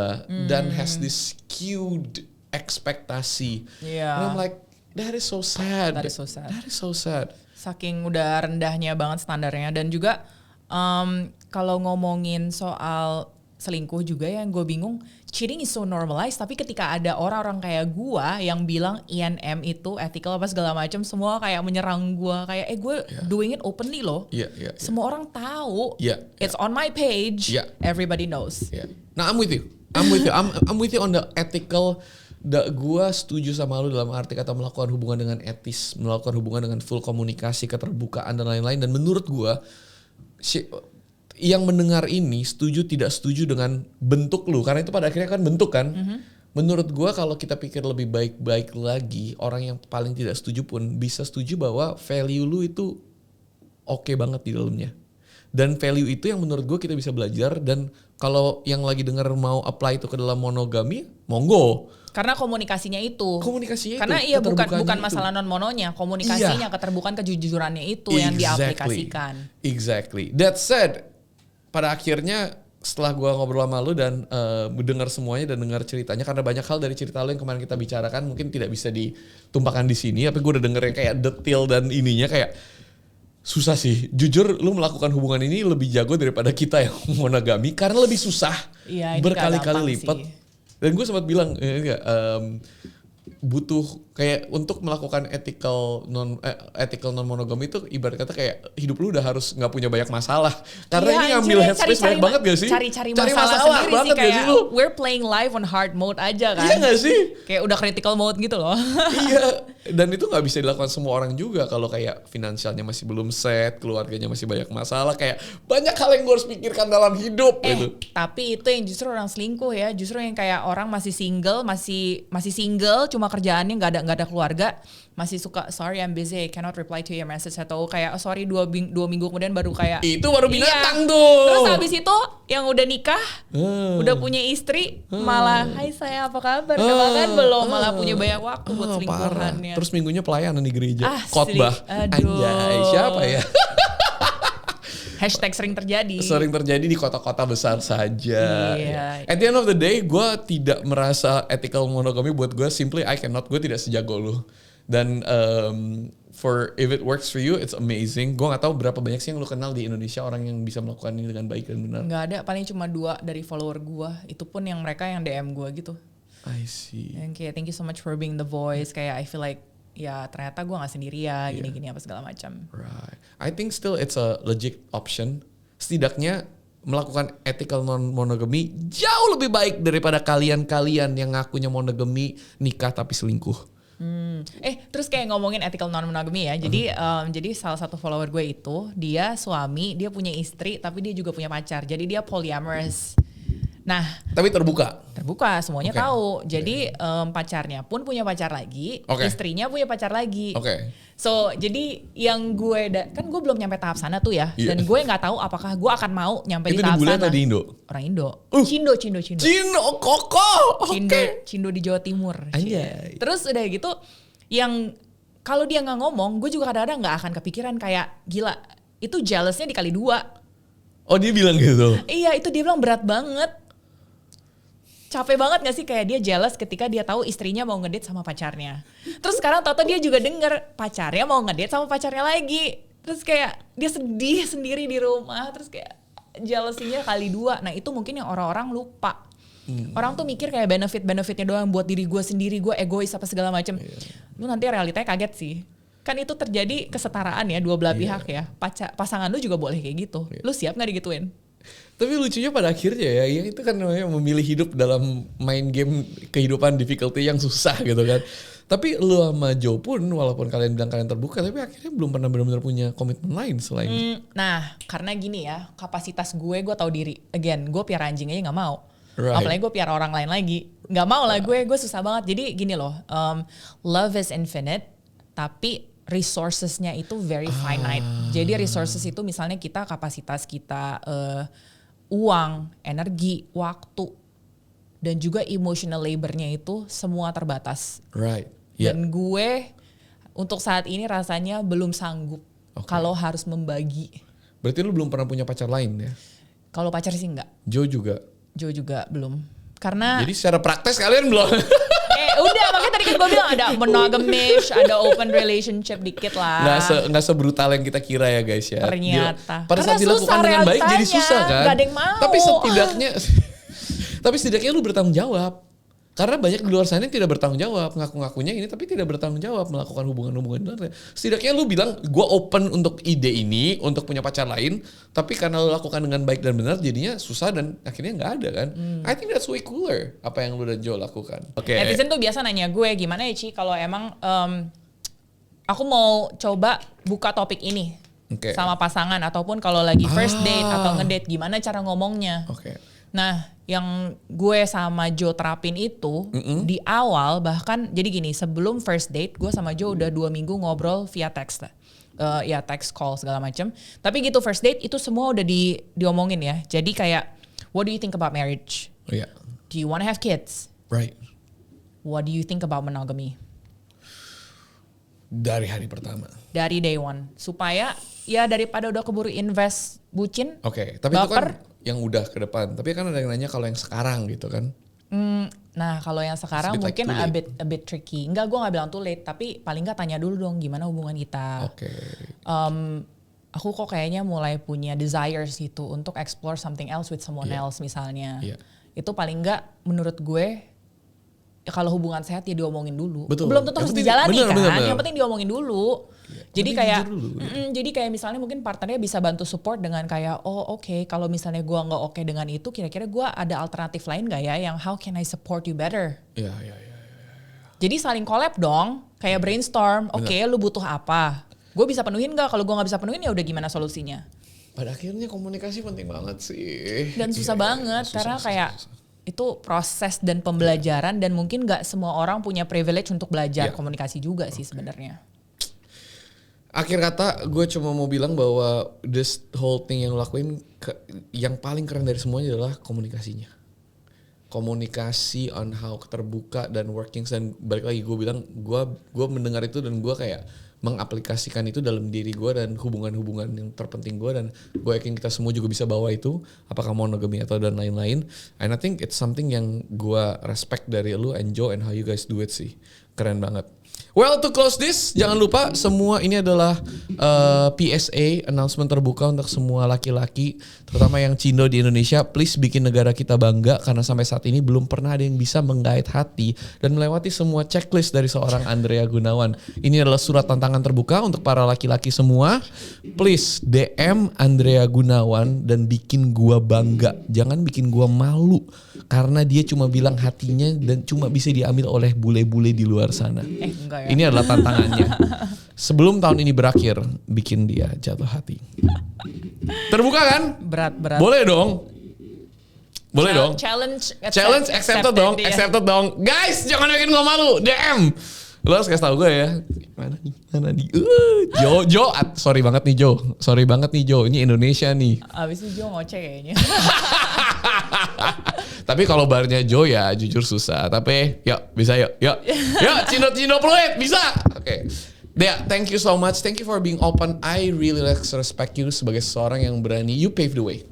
dan has this skewed ekspektasi. And I'm like, that is so sad. That is so sad. That is so sad. Saking udah rendahnya banget standarnya. Dan juga kalau ngomongin soal selingkuh juga yang gue bingung, cheating is so normalized, tapi ketika ada orang-orang kayak gua yang bilang ENM itu ethical apa segala macam, semua kayak menyerang gua kayak gue doing it openly loh. Semua orang tahu. It's on my page. Everybody knows. Nah, I'm with you. I'm with you on the ethical. Gua setuju sama lu dalam arti kata melakukan hubungan dengan etis, melakukan hubungan dengan full komunikasi, keterbukaan dan lain-lain. Dan menurut gua yang mendengar ini setuju tidak setuju dengan bentuk lu, karena itu pada akhirnya kan bentuk kan. Menurut gua kalau kita pikir lebih baik-baik lagi, orang yang paling tidak setuju pun bisa setuju bahwa value lu itu oke banget di dalamnya. Dan value itu yang menurut gua kita bisa belajar, dan kalau yang lagi dengar mau apply itu ke dalam monogami, monggo. Karena komunikasinya itu. Karena iya bukan masalah non mononya, komunikasinya, keterbukaan, kejujurannya itu yang diaplikasikan. Exactly. That said, pada akhirnya setelah gue ngobrol sama lu dan mendengar semuanya dan dengar ceritanya, karena banyak hal dari cerita lu yang kemarin kita bicarakan mungkin tidak bisa ditumpahkan di sini, tapi gue udah denger yang kayak detail dan ininya kayak susah sih. Jujur lu melakukan hubungan ini lebih jago daripada kita yang monogami karena lebih susah, berkali-kali lipat. Dan gue sempat bilang butuh kayak untuk melakukan ethical non monogami itu ibarat kata kayak hidup lu udah harus nggak punya banyak masalah, karena ini ngambil headspace banyak banget gak sih? Cari masalah sendiri banget sih, kayak gak sih lu? We're playing live on hard mode aja kan? Iya gak sih? Kayak udah critical mode gitu loh. Iya, dan itu nggak bisa dilakukan semua orang juga kalau kayak finansialnya masih belum set, keluarganya masih banyak masalah, kayak banyak hal yang gue harus pikirkan dalam hidup gitu. Tapi itu yang justru orang selingkuh ya, justru yang kayak orang masih single, masih single, cuma kerjaannya nggak ada keluarga, masih suka sorry I'm busy, I cannot reply to your message, atau kayak sorry 2 minggu kemudian baru kayak itu baru binatang tuh. Terus habis itu yang udah nikah, udah punya istri, malah hai saya apa kabar, kan belum, malah punya banyak waktu buat selingkuhannya. Terus minggunya pelayanan di gereja, khotbah. Aduh. Anjay, siapa ya? Hashtag sering terjadi. Sering terjadi di kota-kota besar saja. At the end of the day, gue tidak merasa ethical monogamy buat gue. Simply I cannot, gue tidak sejago lu. Dan if it works for you, it's amazing. Gue gak tahu berapa banyak sih yang lu kenal di Indonesia orang yang bisa melakukan ini dengan baik dan benar. Gak ada, paling cuma 2 dari follower gue. Itu pun yang mereka yang DM gue gitu. I see. Yang kayak thank you so much for being the voice. Kayak I feel like ya ternyata gue gak sendirian, gini-gini apa segala macam. Right. I think still it's a legit option. Setidaknya melakukan ethical non-monogamy jauh lebih baik daripada kalian-kalian yang ngakunya monogamy nikah tapi selingkuh. Terus kayak ngomongin ethical non-monogamy ya. Jadi salah satu follower gue itu, dia suami, dia punya istri, tapi dia juga punya pacar. Jadi dia polyamorous. Nah, tapi terbuka, semuanya tahu. Jadi pacarnya pun punya pacar lagi, istrinya punya pacar lagi. So jadi yang gue kan gue belum nyampe tahap sana tuh ya, dan gue nggak tahu apakah gue akan mau nyampe di tahap sana. Itu di bule atau di Indo? Orang Indo. Cindo. Cindo, koko. Cindo di Jawa Timur. Anjay. Terus udah gitu, yang kalau dia nggak ngomong, gue juga kadang-kadang nggak akan kepikiran kayak gila. Itu jealousnya dikali 2. Oh dia bilang gitu? Iya, itu dia bilang berat banget. Capek banget gak sih kayak dia jealous ketika dia tahu istrinya mau ngedate sama pacarnya. Terus sekarang tau-tau dia juga denger pacarnya mau ngedate sama pacarnya lagi. Terus kayak dia sedih sendiri di rumah. Terus kayak jealousy-nya kali 2. Nah itu mungkin yang orang-orang lupa. Orang tuh mikir kayak benefit-benefitnya doang buat diri gue sendiri. Gue egois apa segala macam. Lu nanti realitanya kaget sih. Kan itu terjadi kesetaraan ya dua belah pihak ya. Pasangan lu juga boleh kayak gitu. Lu siap gak digituin? Tapi lucunya pada akhirnya ya itu kan namanya memilih hidup dalam main game kehidupan difficulty yang susah gitu kan. Tapi lu sama Joe pun walaupun kalian bilang kalian terbuka, tapi akhirnya belum pernah benar-benar punya komitmen lain selain nah karena gini ya, kapasitas gue tahu diri. Again, gue piara anjing aja gak mau. Apalagi gue piara orang lain lagi. Gak mau lah gue susah banget. Jadi gini loh, love is infinite, tapi resourcesnya itu very finite. Jadi resources itu misalnya kapasitas kita uang, energi, waktu, dan juga emotional labornya itu semua terbatas. Right. Dan gue untuk saat ini rasanya belum sanggup kalau harus membagi. Berarti lu belum pernah punya pacar lain ya? Kalau pacar sih enggak. Joe juga belum. Karena jadi secara praktis kalian belum? Udah, makanya tadi kan gue bilang ada monogamish, ada open relationship dikit lah. Nggak sebrutal yang kita kira ya guys ya. Ternyata. Pada saat dilakukan dengan baik jadi susah kan. Gak ada yang mau. Tapi Tapi setidaknya lu bertanggung jawab. Karena banyak di luar sana yang tidak bertanggung jawab, ngaku-ngakunya ini tapi tidak bertanggung jawab melakukan hubungan-hubungan luar. Setidaknya lu bilang, gue open untuk ide ini, untuk punya pacar lain, tapi karena lu lakukan dengan baik dan benar, jadinya susah dan akhirnya nggak ada kan. I think that's way cooler apa yang lu dan Joe lakukan. Oke. Netizen tuh biasa nanya gue, gimana ya Ci kalau emang aku mau coba buka topik ini sama pasangan, ataupun kalau lagi first date atau ngedate, gimana cara ngomongnya. Nah, yang gue sama Joe terapin itu di awal, bahkan jadi gini, sebelum first date gue sama Joe udah 2 minggu ngobrol via teks, ya text call segala macam. Tapi gitu first date itu semua udah diomongin ya. Jadi kayak, what do you think about marriage? Do you want to have kids? Right. What do you think about monogamy? Dari hari pertama. Dari day one. Supaya ya daripada udah keburu invest bucin. Tapi baper, itu kan yang udah ke depan. Tapi kan ada yang nanya kalau yang sekarang gitu kan. Nah kalau yang sekarang mungkin like a bit tricky. Enggak, gue gak bilang too late. Tapi paling gak tanya dulu dong gimana hubungan kita. Aku kok kayaknya mulai punya desires gitu untuk explore something else with someone else misalnya. Itu paling gak menurut gue, kalau hubungan sehat ya diomongin dulu. Belum tentu harus dijalani kan. Yang penting diomongin dulu. Jadi kayak jadi kayak misalnya mungkin partnernya bisa bantu support dengan kayak kalau misalnya gue nggak oke dengan itu, kira-kira gue ada alternatif lain nggak ya yang how can I support you better. Jadi saling collab dong, kayak brainstorm. Lu butuh apa, gue bisa penuhin nggak? Kalau gue nggak bisa penuhin ya udah gimana solusinya. Pada akhirnya komunikasi penting banget sih. Dan susah banget karena kayak itu proses dan pembelajaran, dan mungkin nggak semua orang punya privilege untuk belajar komunikasi juga sih sebenarnya. Akhir kata, gue cuma mau bilang bahwa this whole thing yang lo lakuin, yang paling keren dari semuanya adalah komunikasinya. Komunikasi on how terbuka dan workings, dan balik lagi gue bilang, gue mendengar itu dan gue kayak mengaplikasikan itu dalam diri gue dan hubungan-hubungan yang terpenting gue, dan gue yakin kita semua juga bisa bawa itu, apakah monogami atau dan lain-lain. And I think it's something yang gue respect dari lu and Joe and how you guys do it sih. Keren banget. Well, to close this, jangan lupa semua ini adalah PSA, announcement terbuka untuk semua laki-laki, terutama yang cindo di Indonesia. Please bikin negara kita bangga, karena sampai saat ini belum pernah ada yang bisa menggait hati dan melewati semua checklist dari seorang Andrea Gunawan. Ini adalah surat tantangan terbuka untuk para laki-laki semua. Please DM Andrea Gunawan dan bikin gua bangga. Jangan bikin gua malu, karena dia cuma bilang hatinya dan cuma bisa diambil oleh bule-bule di luar sana. Enggak ya. Ini adalah tantangannya. Sebelum tahun ini berakhir, bikin dia jatuh hati. Terbuka kan? Berat. Boleh dong. Boleh dong. Challenge accepted dong. Dia. Accepted dong. Guys, jangan bikin gue malu. DM. Lo harus kasih tau gue ya. Mana nih? Jo. Sorry banget nih Jo. Ini Indonesia nih. Abis itu Jo ngoceh kayaknya. Tapi kalau barnya Joe ya jujur susah. Tapi yuk bisa yuk. Yuk Cindo Pluit bisa. Oke. Dea, thank you so much. Thank you for being open. I really respect you sebagai seorang yang berani. You pave the way.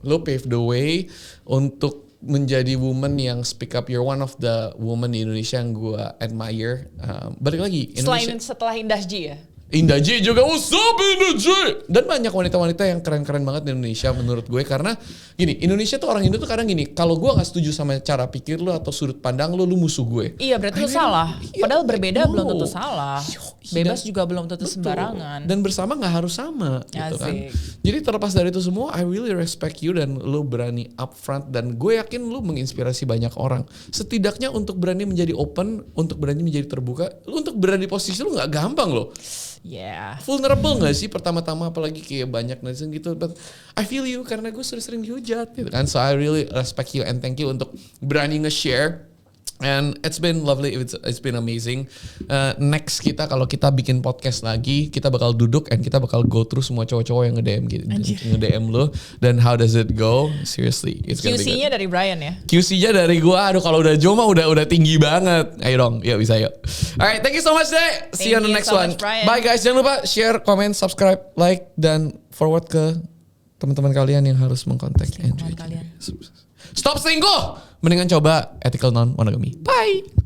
Lo pave the way untuk menjadi woman yang speak up. You're one of the woman di Indonesia yang gue admire. Balik lagi. Indonesia. Setelah Indah Ji ya? Indah Ji juga, what's up Indah Ji? Dan banyak wanita-wanita yang keren-keren banget di Indonesia menurut gue. Karena gini, Indonesia tuh orang Indo tuh kadang gini, kalau gue gak setuju sama cara pikir lu atau sudut pandang lu musuh gue. Iya berarti lu salah. Padahal berbeda belum tentu salah. Bebas juga belum tentu sembarangan. Dan bersama gak harus sama gitu kan. Jadi terlepas dari itu semua, I really respect you dan lu berani upfront. Dan gue yakin lu menginspirasi banyak orang. Setidaknya untuk berani menjadi open, untuk berani menjadi terbuka, lu untuk berada di posisi lu gak gampang loh. Vulnerable gak sih pertama-tama, apalagi kayak banyak netizen gitu. But I feel you karena gue sudah sering dihujat gitu kan. So I really respect you and thank you untuk berani nge-share. And it's been lovely, it's been amazing. Next kita kalau kita bikin podcast lagi, kita bakal duduk and kita bakal go through semua cowok-cowok yang nge-DM gitu, nge-DM lo. Dan how does it go? Seriously, it's gonna be good. QC-nya dari Brian ya? QC-nya dari gua. Aduh kalau udah Joe mah udah tinggi banget. Ayo dong, yuk bisa yuk. Alright, thank you so much deh. See you on the next one. Bye guys, jangan lupa share, comment, subscribe, like, dan forward ke teman-teman kalian yang harus mengkontak Andrea. Stop selingkuh! Mendingan coba ethical non-monogamy. Bye!